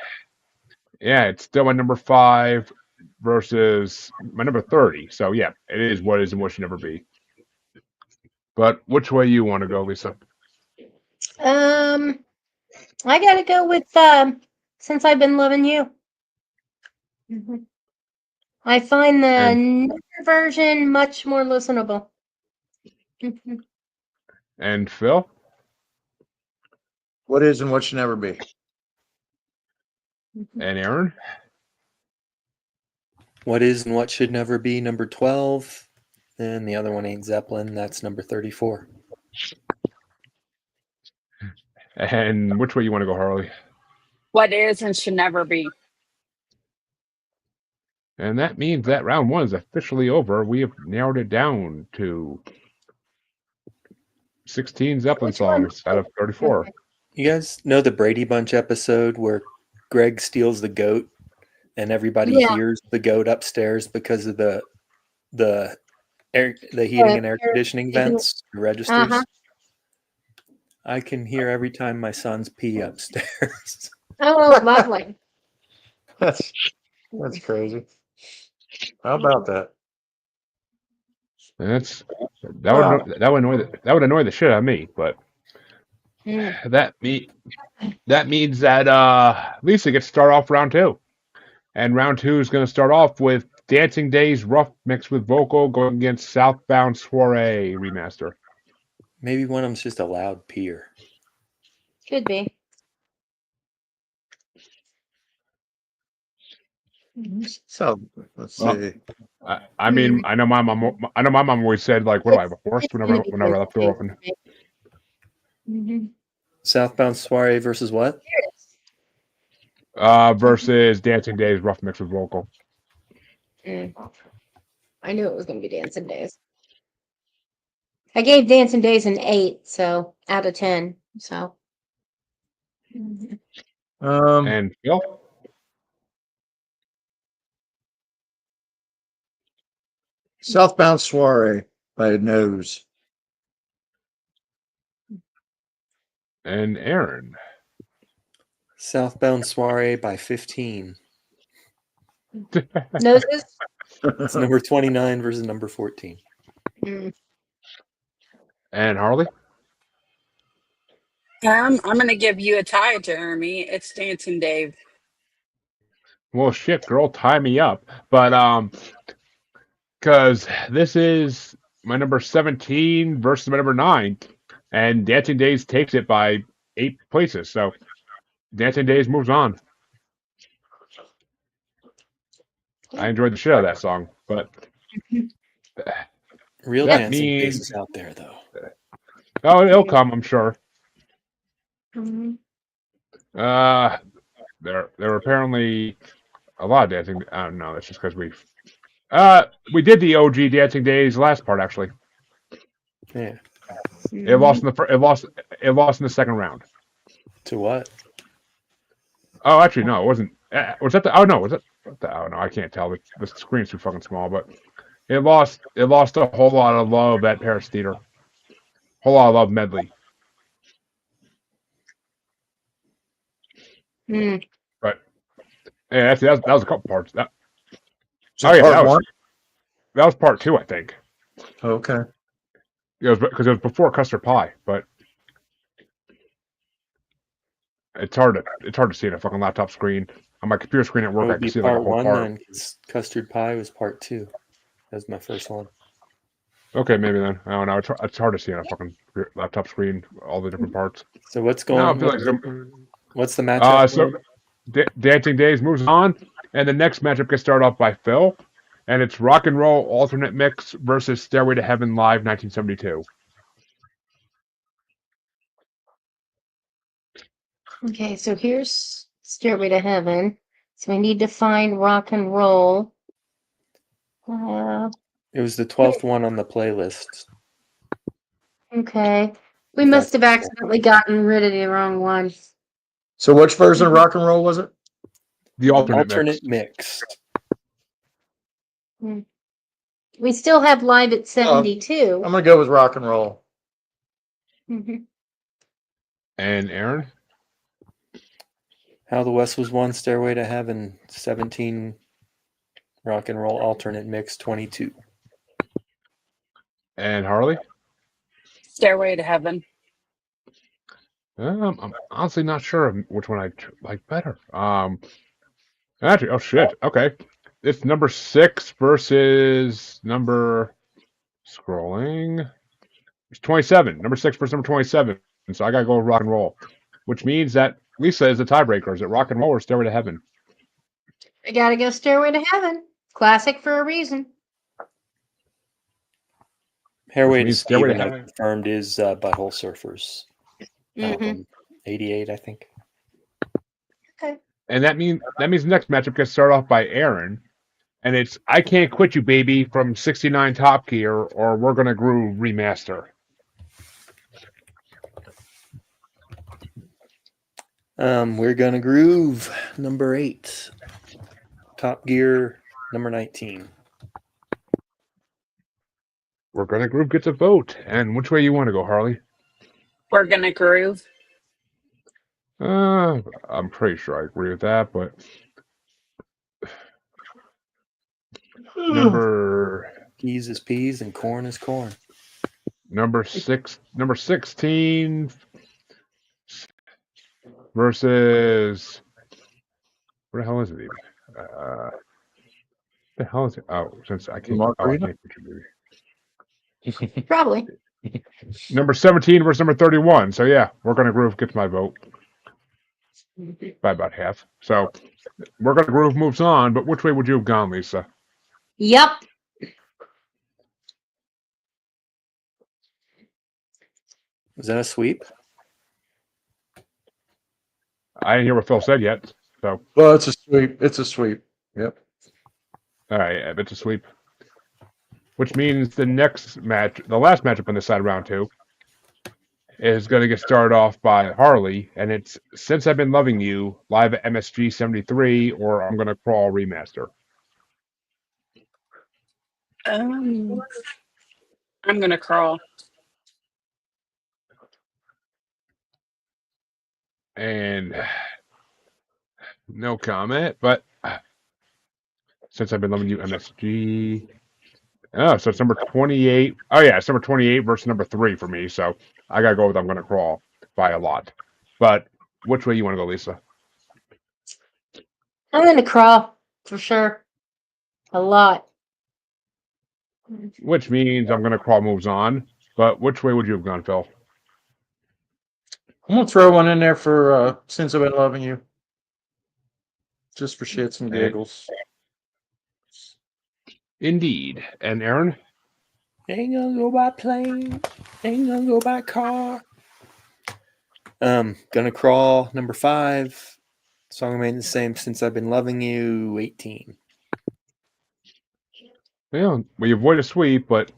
yeah, it's still my number 5 versus my number 30. So yeah, it is What Is and What Should Never Be. But which way you want to go, Lisa? I gotta go with Since I've Been Loving You. Mhm. I find the And newer version much more listenable. Mhm. and Phil? What is and what should never be. Mhm. And Aaron? What is and what should never be, number 12. And the other one ain't Zeppelin. That's number 34. And which way you want to go, Harley? What is and should never be. And that means that round one is officially over. We have narrowed it down to 16 Zeppelin Which one? songs out of 34. Okay. You guys know the Brady Bunch episode where Greg steals the goat and everybody Yeah. hears the goat upstairs because of the heating and air conditioning vents, the registers? Uh-huh. I can hear every time my sons pee upstairs. Oh, lovely. That's crazy. How about that? And that would annoy the shit out of me, but Mm. that means that Lisa gets to start off round two. And round two is going to start off with Dancing Days Rough mixed with vocal going against Southbound Soiree remaster. Maybe one of them's just a loud peer. Could be. So let's Well, see. I mean, I know my mom always said, like, what do I have, a horse? It's gonna be Whenever I left the door open. Mhm. Southbound Soiree versus what? Versus Dancing Days Rough mixed with vocal. Mm. I knew it was going to be Dancing Days. I gave Dancing Days an 8, so out of 10. So. Mhm. And Phil? Southbound Soiree by Nose. And Aaron. Southbound Soiree by 15. Noses? It's number 29 versus number 14. Mm. And Harley? I'm going to give you a tie, Jeremy. It's Dancing Dave. Well, shit, girl, tie me up. But, because this is my number 17 versus my number 9, and Dancing Days takes it by 8 places. So Dancing Days moves on. I enjoyed the shit out of that song, but Real that dancing means faces out there, though. it'll come, I'm sure. Mhm. There were apparently a lot of dancing. I don't know. That's just because we did the OG Dancing Days last part actually. Yeah. It lost in it lost in the second round. To what? Oh, actually, no, it wasn't. Was that the? Oh no, was it? Oh no, I can't tell. The screen's too fucking small. But it lost. It lost a whole lot of love at Paris Theater. Whole lot of love medley. Mm. But yeah, actually, that was a couple parts. So Oh yeah, part one. that was part 2, I think. Okay. It was because it was before Custard Pie, but it's hard to see in a fucking laptop screen. On my computer screen at That work, I would can be see like a part whole 1 part. then, 'cause Custard Pie was part 2. That was my first one. Okay, maybe then. I don't know. It's hard to see on a fucking laptop screen all the different parts. So what's No, I going? feel like What's the matchup? so Dancing Days moves on, and the next matchup gets started off by Phil, and it's Rock and Roll Alternate Mix versus Stairway to Heaven Live 1972. Okay, so here's Stairway to Heaven. So we need to find Rock and Roll. It was the 12th one on the playlist. Okay. We If must that's have helpful. accidentally gotten rid of the wrong one. So which version of rock and roll was it? The alternate Alternate mix. mixed. We still have live at 72. I'm gonna go with rock and roll. Mhm. And Aaron? How the West Was Won, Stairway to Heaven, 17. Rock and roll alternate mix, 22. And Harley? Stairway to Heaven. I'm honestly not sure which one I like better. Actually, oh shit. Okay, it's number 6 versus number scrolling. It's 27. Number 6 versus number 27. So I gotta go with rock and roll, which means that Lisa is the tiebreaker. Is it rock and roll or Stairway to Heaven? I gotta go Stairway to Heaven. Classic for a reason. Hairway to means Stairway to Steven, I Heaven. confirmed, is Butthole Surfers album, 88, I think. And that means the next matchup gets started off by Aaron, and it's "I Can't Quit You, Baby" from '69 Top Gear, or "We're Gonna Groove" remaster. We're Gonna Groove, number 8. Top Gear, number 19. We're Gonna Groove gets a vote. And which way you want to go, Harley? We're Gonna Groove. I'm pretty sure I agree with that, but number Peas is peas and corn is corn. number 16 versus where the hell is it even? The hell is it? Oh, since I can't. Oh, I can't contribute. Probably. Number 17 versus number 31. So yeah, We're Gonna Groove gets my vote by about half. So We're Gonna Groove moves on. But which way would you have gone, Lisa? Yep. Is that a sweep? I didn't hear what Phil said yet. So Well, it's a sweep. It's a sweep. Yep. all right, it's a sweep. Which means the next match, the last matchup on this side of round 2, is going to get started off by Harley, and it's "Since I've Been Loving You" live at MSG 73, or "I'm Gonna Crawl" remaster. I'm gonna crawl. And no comment, but "Since I've Been Loving You" MSG. Oh, so it's number 28. Oh yeah, it's number 28 versus number 3 for me. So I gotta go with "I'm Gonna Crawl" by a lot. But which way you want to go, Lisa? I'm gonna crawl for sure. A lot. Which means "I'm Gonna Crawl" moves on. But which way would you have gone, Phil? I'm gonna throw one in there for "Since I've Been Loving You," just for shits and giggles. Indeed. And Aaron? Ain't gonna go by plane. Ain't gonna go by car. Gonna Crawl, number 5. Song remained the same, "Since I've Been Loving You," 18. Yeah, we avoid a sweep, but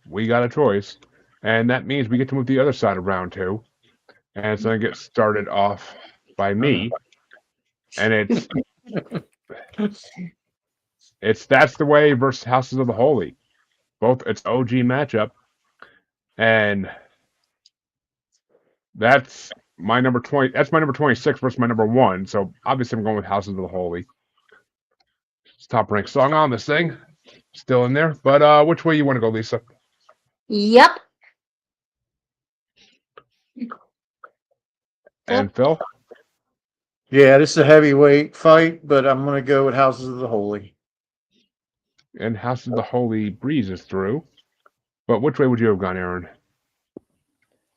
we got a choice. And that means we get to move to the other side of round 2. And it's going to get started off by me. And it's "That's the Way" versus "Houses of the Holy." Both it's OG matchup. And that's my number 20. That's my number 26 versus my number 1. So obviously I'm going with "Houses of the Holy." It's top ranked song on this thing. Still in there. But which way you want to go, Lisa? Yep. And Phil? Yeah, this is a heavyweight fight, but I'm gonna go with "Houses of the Holy." And "House of the Holy" breezes through. But which way would you have gone, Aaron?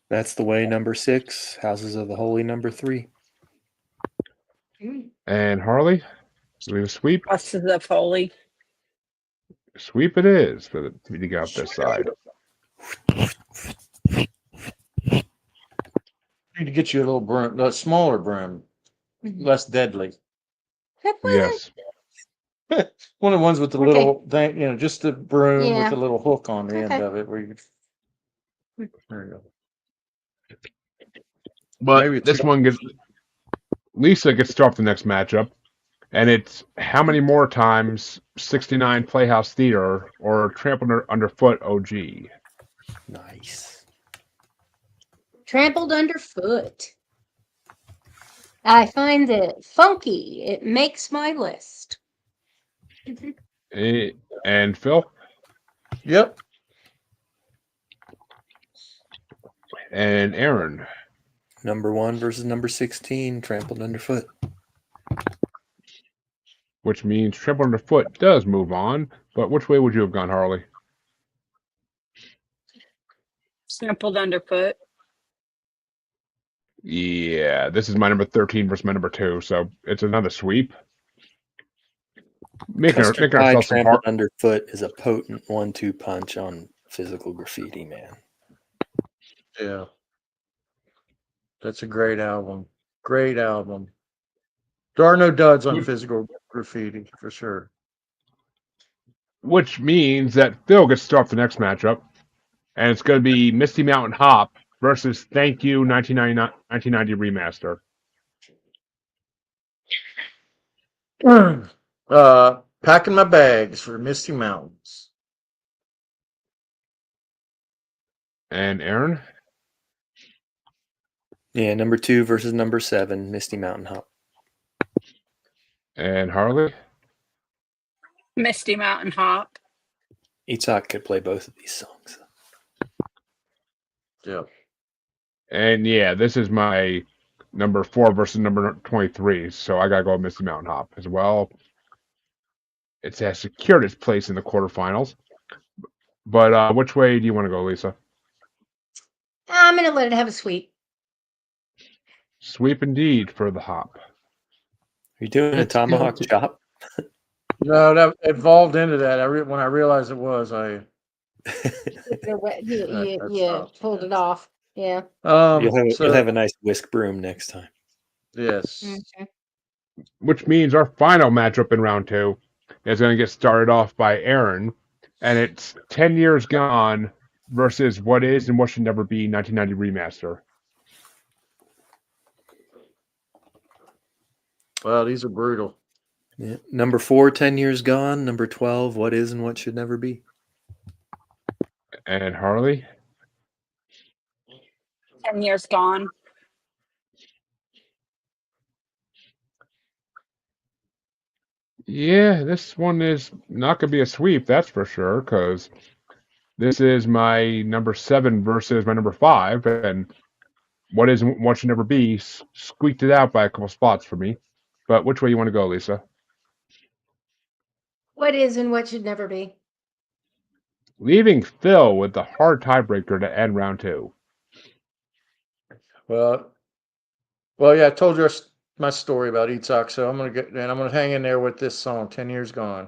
That's the Way, number 6. Houses of the Holy, number 3. And Harley? Do we have a sweep? Houses of Holy. Sweep it is for me to get off this side. Need to get you a little broom, a smaller broom, less deadly. Yes. One of the ones with the Okay. little thing, just the broom Yeah. with the little hook on the end Okay. of it. Where you, there you go. But Maybe it's this not. one gets Lisa gets to start off the next matchup. And it's how many more times 69 Playhouse Theater or Trampled Underfoot OG? Nice. Trampled underfoot. I find it funky. It makes my list. And Phil Yep. and Aaron. Number 1 versus number 16, trampled underfoot. Which means Trampled Underfoot does move on. But which way would you have gone, Harley? Trampled underfoot. Yeah, this is my number 13 versus my number 2, so it's another sweep. Making Custard pie ourselves some trampled hard. underfoot is a potent 1-2 punch on physical graffiti, man. Yeah. That's a great album. Great album. There are no duds on physical graffiti for sure. Which means that Phil gets to start the next matchup, and it's going to be Misty Mountain Hop versus Thank You 1990 Remaster. Packing my bags for Misty Mountains. And Aaron? Yeah, number 2 versus number 7, Misty Mountain Hop. And Harley? Misty Mountain Hop. Itzhak could play both of these songs. Yeah. And yeah, this is my number 4 versus number 23, so I got to go with Misty Mountain Hop as well. It has secured its place in the quarterfinals. But which way do you want to go, Lisa? I'm going to let it have a sweep. Sweep indeed for the Hop. Are you doing a It's tomahawk guilty. chop? No, that evolved into that. When I realized it was, I You pulled it off. Yeah. You'll have a nice whisk broom next time. yes. Okay. Which means our final matchup in round 2 is going to get started off by Aaron, and it's 10 Years Gone versus What Is and What Should Never Be 1990 Remaster. Wow, these are brutal. Yeah. Number 4, 10 Years Gone. Number 12, What Is and What Should Never Be. And Harley? 10 Years Gone. Yeah, this one is not going to be a sweep, that's for sure, because this is my number 7 versus my number 5, and What Is and What Should Never Be squeaked it out by a couple spots for me. But which way you want to go, Lisa? What is and what should never be? Leaving Phil with the hard tiebreaker to end round 2. Well, yeah, I told you my story about Itzhak, so I'm gonna hang in there with this song, 10 Years Gone.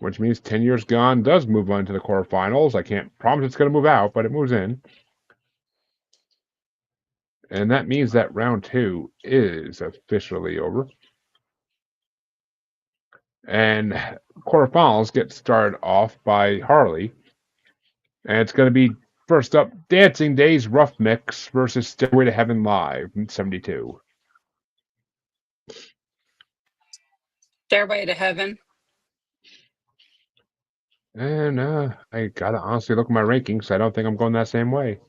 Which means 10 Years Gone does move on to the quarterfinals. I can't promise it's going to move out, but it moves in. And that means that round 2 is officially over. And quarterfinals get started off by Harley. And it's going to be first up Dancing Days Rough Mix versus Stairway to Heaven Live in 72. Stairway to Heaven. And I got to honestly look at my rankings. I don't think I'm going that same way.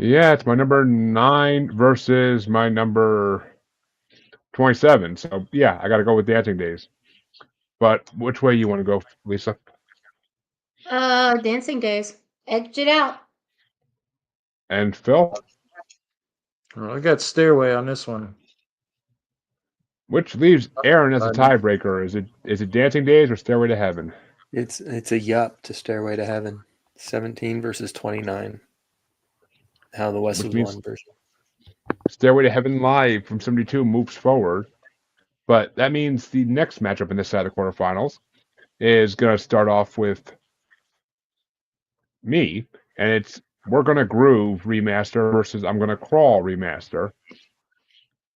Yeah, it's my number 9 versus my number 27. So, yeah, I got to go with Dancing Days. But which way you want to go, Lisa? Dancing Days. Edge it out. And Phil? Well, I got Stairway on this one. Which leaves Aaron as a tiebreaker. Is it Dancing Days or Stairway to Heaven? It's a yup to Stairway to Heaven. 17 versus 29. How the West Which was means won version. Stairway to Heaven Live from 72 moves forward. But that means the next matchup in this side of the quarterfinals is going to start off with me, and it's We're Gonna Groove remaster versus I'm Gonna Crawl remaster.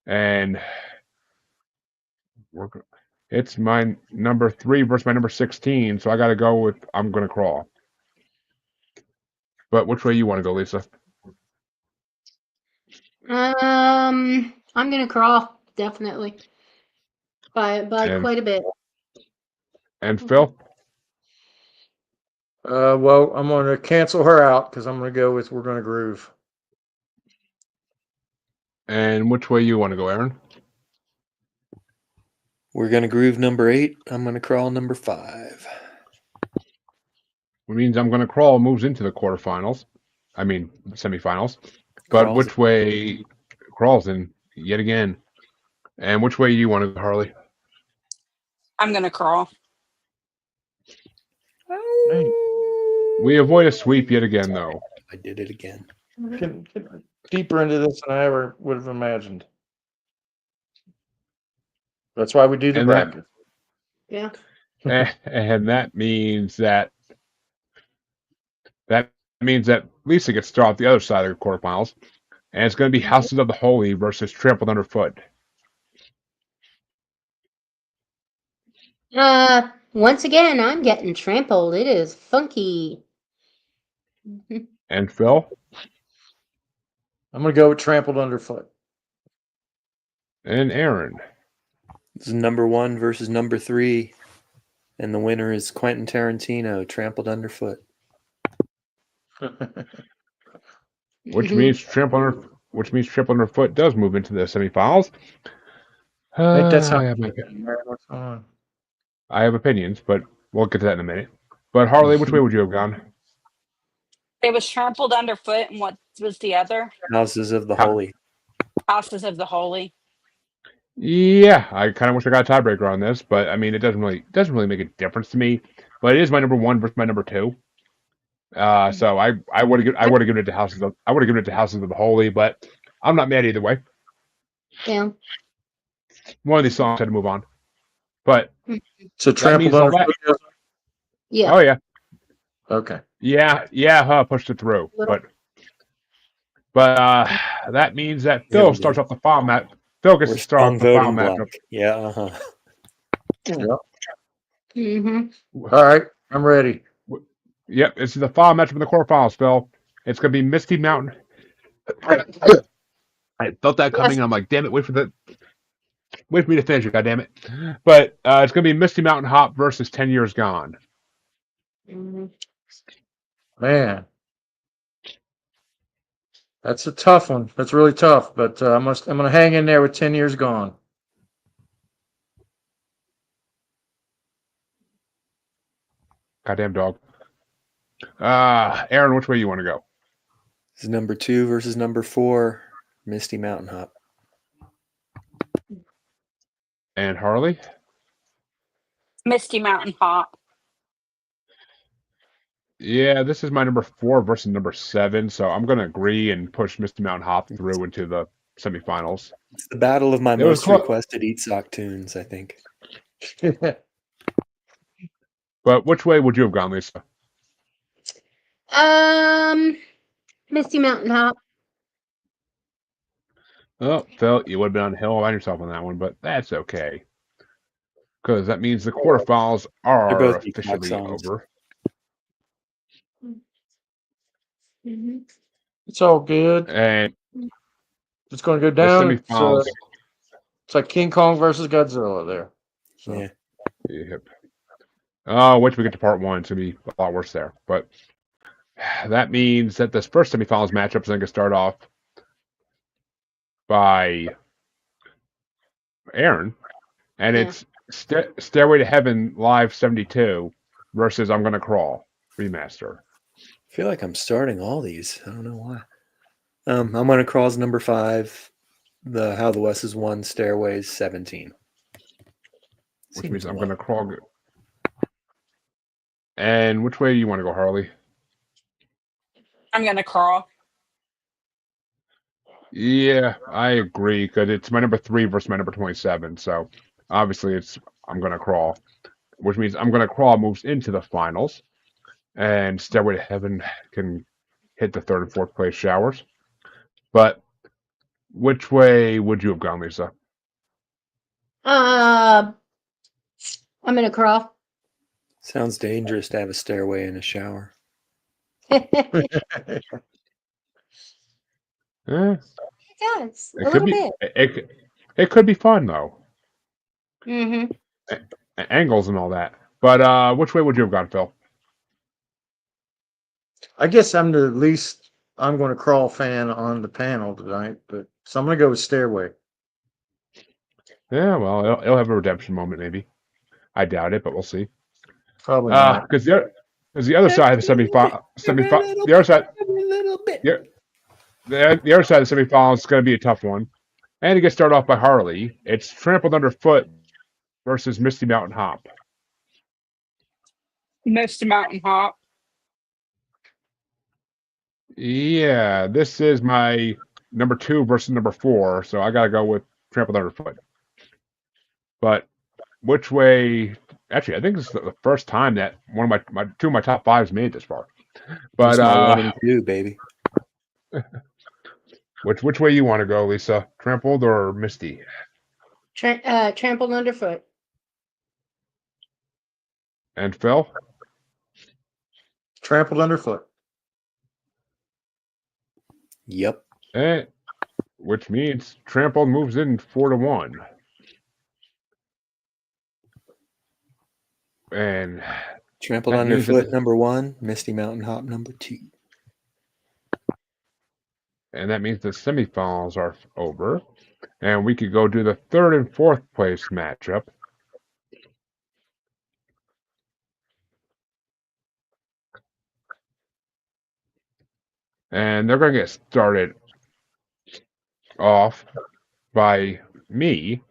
And it's my number 3 versus my number 16, so I got to go with I'm Gonna Crawl. But which way you want to go, Lisa? I'm gonna crawl. definitely. By And- quite a bit. And Phil? Well, I'm going to cancel her out because I'm going to go with We're Gonna Groove. And which way you want to go, Aaron? We're gonna groove number 8. I'm gonna crawl number 5. Which means I'm going to crawl moves into the quarterfinals. I mean, semifinals. But Crawls- which way crawls in yet again? And which way you want to go, Harley? I'm gonna crawl. Hey, We avoid a sweep yet again, though. I did it again. get deeper into this than I ever would have imagined. That's why we do the And that- bracket. Yeah. And that means that Lisa gets to start off the other side of the quarterfinals, and it's going to be Houses of the Holy versus Trampled Underfoot. Once again, I'm getting trampled. It is funky. And Phil I'm going to go with Trampled Underfoot. and Aaron. This is number 1 versus number 3, and the winner is Quentin Tarantino, Trampled Underfoot. Which means Trampled Underfoot does move into the semifinals. I think that's how. I have What's going on? I have opinions, but we'll get to that in a minute. But Harley, which way would you have gone? It was trampled underfoot, and what was the other? Houses of the How- Holy. Houses of the Holy. Yeah, I kind of wish I got a tiebreaker on this, but I mean, it doesn't really make a difference to me. But it is my number 1 versus my number 2. So I would have given it to Houses of the Holy, but I'm not mad either way. Yeah. One of these songs had to move on. But So Trampled means all Underfoot. Yeah. oh yeah, Okay. yeah, pushed it through. But that means that Yeah, Phil we starts did. off the final match. Phil gets We're to start off strong the final voting matchup. block. Yeah, uh-huh. Mm-hmm. All right. I'm ready. Yep, it's the final matchup in the quarterfinals, Phil. It's going to be Misty Mountain. I felt that coming, and I'm like, damn it, wait for me to finish it, god damn it. But it's going to be Misty Mountain Hop versus 10 Years Gone. Mm-hmm. Man. That's a tough one. That's really tough, but I'm gonna hang in there with 10 Years Gone. Goddamn dog. Aaron, which way you want to go? This is number 2 versus number 4, Misty Mountain Hop. And Harley? Misty Mountain Hop. Yeah, this is my number 4 versus number 7, so I'm going to agree and push Misty Mountain Hop through into the semifinals. It's the battle of my It was most close. requested Eat Sock tunes, I think. But which way would you have gone, Lisa? Misty Mountain Hop. Oh, Phil, you would have been on the hill by yourself on that one, but that's okay. Because that means the quarterfinals They're are both Eat Sock officially songs. over. Mm-hmm. It's all good. And It's going to go the down. semifinals. It's like King Kong versus Godzilla there. So. Yeah. Yep. Oh, wait till we get to part 1. It's going to be a lot worse there. But that means that this first semifinals matchup is going to start off by Aaron. And Yeah. it's Stairway to Heaven Live 72 versus I'm Gonna Crawl remaster. I feel like I'm starting all these. I don't know why. I'm gonna crawl's number 5. The How the West is Won Stairways 17. Which Seems means I'm low. Gonna Crawl. And which way do you want to go, Harley? I'm gonna crawl. Yeah, I agree, because it's my number 3 versus my number 27. So obviously it's I'm Gonna Crawl, which means I'm Gonna Crawl moves into the finals, and Stairway to Heaven can hit the 3rd and 4th place showers. But which way would you have gone, Lisa? I'm gonna crawl. Sounds dangerous to have a stairway in a shower. Eh, Yes, a it could little be. bit. It It could be fun though, Mm-hmm. angles and all that. But which way would you have gone, Phil? I guess I'm the least I'm going to crawl fan on the panel tonight, but so I'm going to go with Stairway. Yeah, well, it'll have a redemption moment maybe. I doubt it, but we'll see. Probably not. Because the other side of the the other side, Every little bit. the other side of the semifinals is going to be a tough one. And to get started off by Harley, it's Trampled Underfoot versus Misty Mountain Hop. Misty Mountain Hop. Yeah, this is my number 2 versus number 4, so I got to go with Trampled Underfoot. But which way? Actually, I think this is the first time that one of my 2 of my top 5s made this far. That's my But 1 and 2, baby. which way you want to go, Lisa? Trampled or Misty? Trampled underfoot. And Phil? Trampled underfoot. Yep. Which means Trampled moves in 4-1. And Trampled that means Underfoot that- number 1, Misty Mountain Hop number 2. And that means the semifinals are over. And we could go do the 3rd and 4th place matchup. And they're going to get started off by me,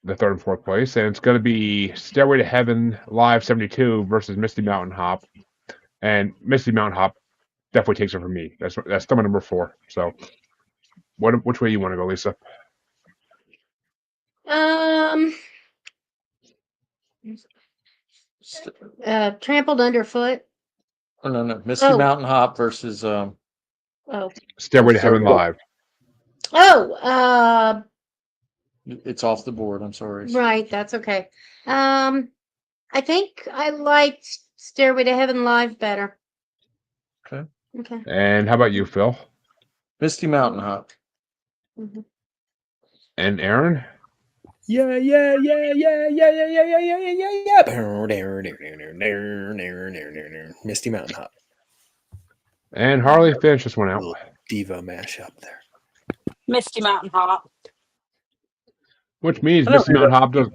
the 3rd and 4th place. And it's going to be Stairway to Heaven Live 72 versus Misty Mountain Hop. And Misty Mountain Hop definitely takes it from me. That's still my number 4. So which way you want to go, Lisa? Trampled underfoot. Oh, no. Misty Oh. Mountain Hop versus Oh, Stairway to Heaven Stairway. Live. oh. it's off the board. I'm sorry. Right. That's okay. I think I liked Stairway to Heaven Live better. Okay. Okay. And how about you, Phil? Misty Mountain Hop. Mhm. And Aaron? Yeah. Misty Mountain Hop. And Harley finished this one out. Little diva mashup there. Misty Mountain Hop. Which means I don't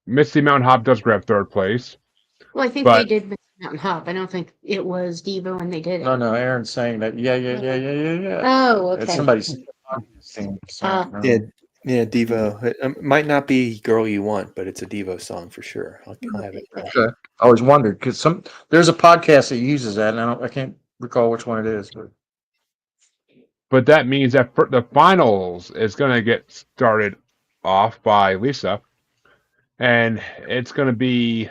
Misty Mountain Hop does grab 3rd place. Well, I think But- they did Misty Mountain Hop. I don't think it was Devo when they did it. No, Aaron's saying that. Yeah. Oh, okay. It's somebody's saying. Yeah, Devo. It might not be "Girl You Want," but it's a Devo song for sure. I'll have it. Okay. I always wondered because there's a podcast that uses that, and I can't recall which one it is. But that means that the finals is going to get started off by Lisa. And it's going to be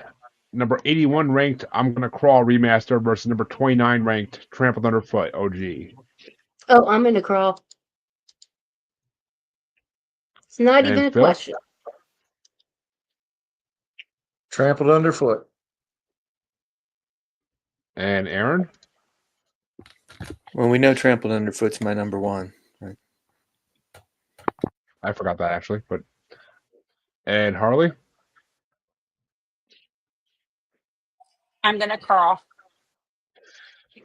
number 81 ranked I'm Gonna Crawl remaster versus number 29 ranked Trampled Underfoot OG. Oh, I'm in the crawl. It's not And even a Phil? question. Trampled underfoot. And Aaron? Well, we know Trampled Underfoot's my number 1. Right? I forgot that actually. And Harley? I'm gonna crawl.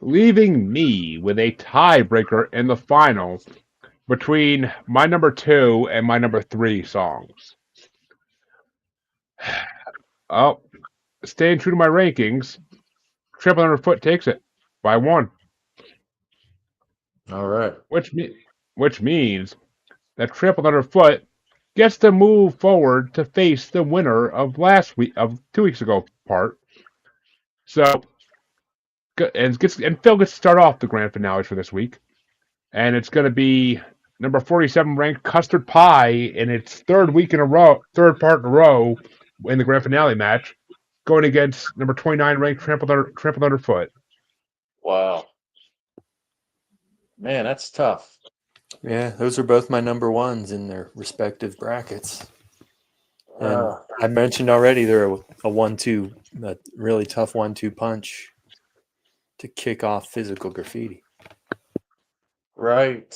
Leaving me with a tiebreaker in the final between my number 2 and my number 3 songs. Oh, staying true to my rankings, Trampled Underfoot takes it by 1. All right. Which means that Trampled Underfoot gets to move forward to face the winner of 2 weeks ago part. So, and Phil gets to start off the grand finale for this week, and it's going to be number 47 ranked Custard Pie in its 3rd part in a row in the grand finale match, going against number 29 ranked Trampled Underfoot. Wow. Man, that's tough. Yeah, those are both my number 1s in their respective brackets. And I mentioned already they're a 1-2, a really tough 1-2 punch to kick off Physical Graffiti. Right.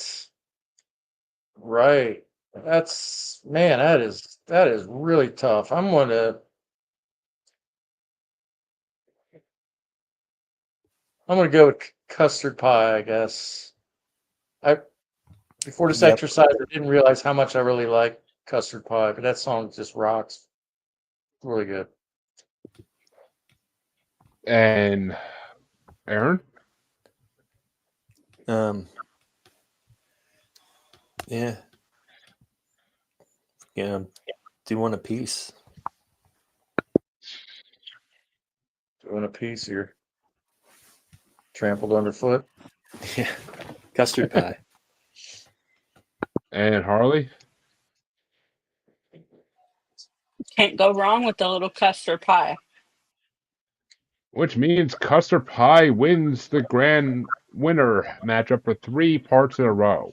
That's man, that is really tough. I'm gonna go with custard pie, I guess. I Before this Yep. exercise, I didn't realize how much I really like custard pie, but that song just rocks. Really good. And Aaron? Yeah. Yeah. Do want a piece? Doing a piece here. Trampled underfoot. Yeah. Custard pie. And Harley? Can't go wrong with the little custard pie. Which means Custard Pie wins the grand winner matchup for 3 parts in a row.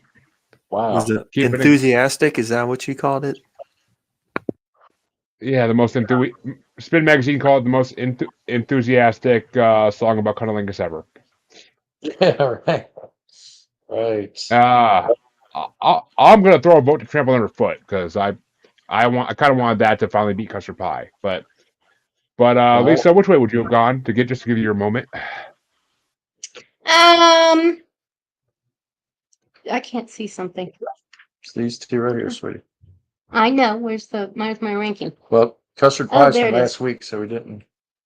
Wow. Was it Keep it in- enthusiastic? Is that what you called it? Yeah, the most Spin Magazine called it the most enthusiastic song about cunnilingus ever. Yeah, right. Right. I'm gonna throw a vote to Trample Underfoot because I kind of wanted that to finally beat Custard Pie. But Lisa, which way would you have gone to give you your moment? I can't see something. It's these two right here, sweetie. I know. Where's my ranking? Well, custard Oh, pie's there from it is. last week, so we didn't.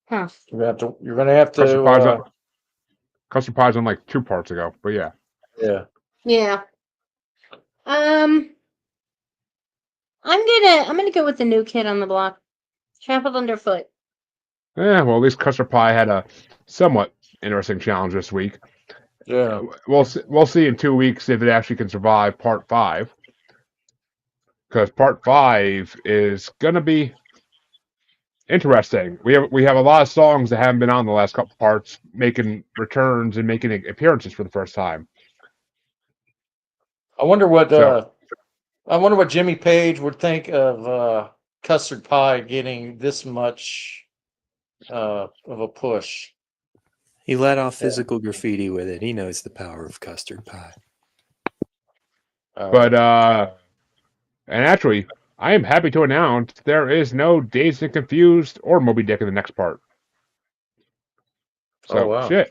Huh. You're gonna have to. Custard Pie's on like 2 parts ago, but yeah. Yeah. Yeah. I'm gonna go with the new kid on the block. Trampled underfoot. Yeah, well, at least Custard Pie had a somewhat interesting challenge this week. Yeah. We'll see in 2 weeks if it actually can survive part 5. Because part 5 is gonna be interesting. We have a lot of songs that haven't been on the last couple parts, making returns and making appearances for the first time. I wonder what So- Jimmy Page would think of custard pie getting this much of a push. He let off physical graffiti with it. He knows the power of custard pie. But and actually, I am happy to announce there is no Dazed and Confused or Moby Dick in the next part. So wow. shit.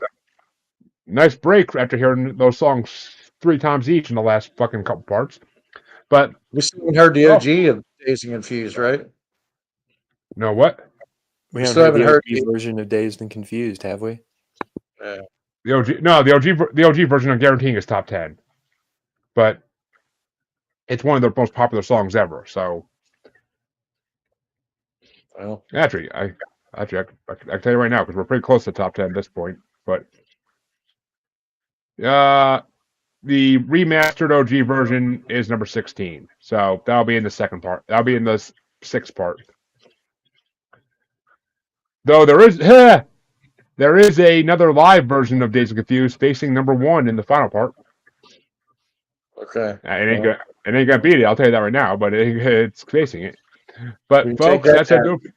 Nice break after hearing those songs 3 times each in the last fucking couple parts. But We still haven't heard the OG of Dazed and Confused, right? no, what? We still haven't heard haven't the heard OG version of Dazed and Confused, have we? Yeah. The OG version I'm guaranteeing is top 10. But it's one of their most popular songs ever. So Well, actually, I can tell you right now because we're pretty close to top 10 at this point. But the remastered OG version is number 16. So that'll be in the second part. That'll be in the 6th part. Though there is another live version of Dazed and Confused facing number 1 in the final part. okay. It ain't gonna beat it. I'll tell you that right now. But it's facing it. We But can folks, take that that's it.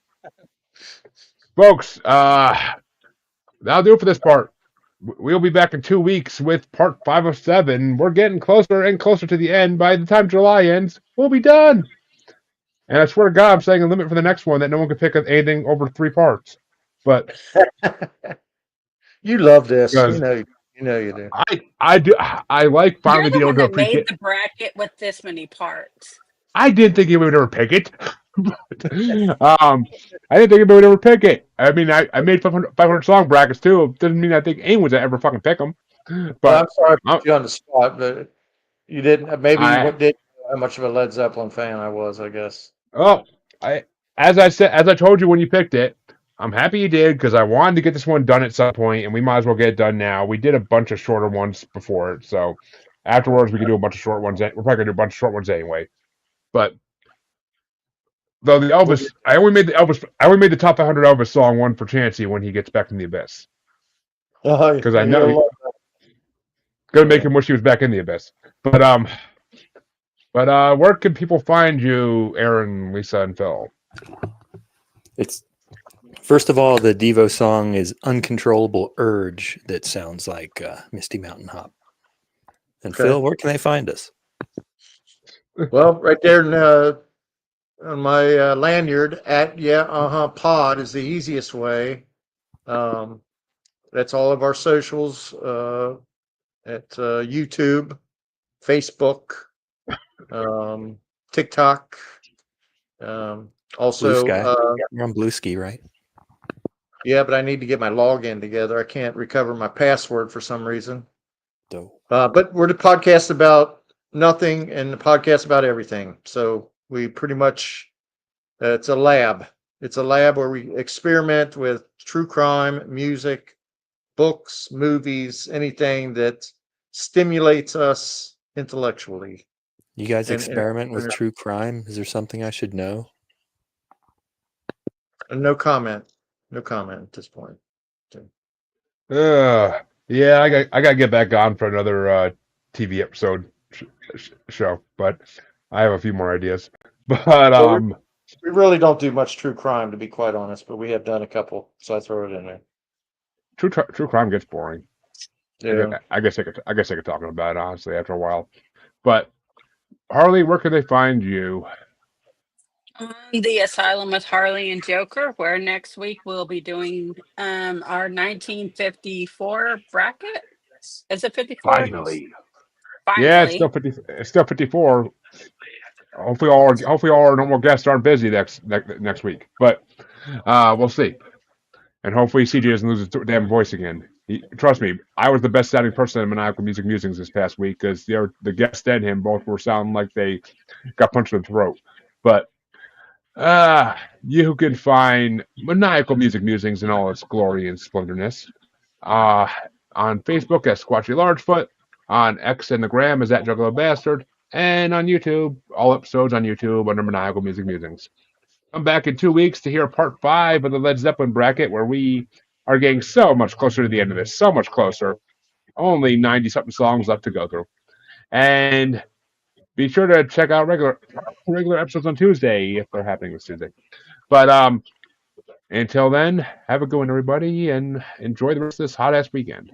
Folks, that'll do it for this part. We'll be back in 2 weeks with part 5 of 7. We're getting closer and closer to the end. By the time July ends, we'll be done. And I swear to God, I'm setting a limit for the next one that no one can pick up anything over 3 parts. But You love this. Because- You know you do. I do. I like finally You're the being able one to that made appreciate. the bracket with this many parts. I didn't think you would ever pick it. I didn't think anybody would ever pick it. I mean, I made 500 song brackets too. It doesn't mean I think anyone's ever fucking pick them. Well, But I'm sorry I put you on the spot, but you didn't. Maybe you didn't know how much of a Led Zeppelin fan I was. I guess. as I told you when you picked it, I'm happy you did because I wanted to get this one done at some point, and we might as well get it done now. We did a bunch of shorter ones before it, so afterwards we can do a bunch of short ones. We're probably gonna do a bunch of short ones anyway. But though the Elvis, I only made the top 500 Elvis song one for Chancey when he gets back in the abyss because I know gonna make him wish he was back in the abyss. But where can people find you, Aaron, Lisa, and Phil? It's first of all, the Devo song is "Uncontrollable Urge" that sounds like Misty Mountain Hop. And Okay. Phil, where can they find us? Well, right there on my lanyard at pod is the easiest way. That's all of our socials at YouTube, Facebook, TikTok. Blue Also, Sky. You're on Blue Ski, right? yeah, but I need to get my login together. I can't recover my password for some reason. Dope. But we're the podcast about nothing and the podcast about everything. So we pretty much, it's a lab. It's a lab where we experiment with true crime, music, books, movies, anything that stimulates us intellectually. You guys And, experiment with true crime? Is there something I should know? and no comment. No comment at this point. Yeah, I got to get back on for another TV episode show, but I have a few more ideas. But Well, we really don't do much true crime, to be quite honest, but we have done a couple, so I throw it in there. true crime gets boring. Yeah. I guess I could talking about it honestly after a while. But Harley, where can they find you? On the Asylum with Harley and Joker, where next week we'll be doing our 1954 bracket. Is it 54? Finally. Finally. Yeah, it's still 50. It's still 54. Hopefully, all our normal guests aren't busy next week, but we'll see. And hopefully, CJ doesn't lose his damn voice again. Trust me, I was the best sounding person in Maniacal Music Musings this past week because the guest and him both were sounding like they got punched in the throat. But you can find Maniacal Music Musings in all its glory and splendorness on Facebook as Squatchy Largefoot, on X and the Gram as that Juggalo Bastard, and on YouTube, all episodes on YouTube under Maniacal Music Musings. Come back in 2 weeks to hear part 5 of the Led Zeppelin bracket, where we are getting so much closer to the end of this, so much closer. Only 90-something songs left to go through. And be sure to check out regular episodes on Tuesday if they're happening this Tuesday. But until then, have a good one, everybody, and enjoy the rest of this hot-ass weekend.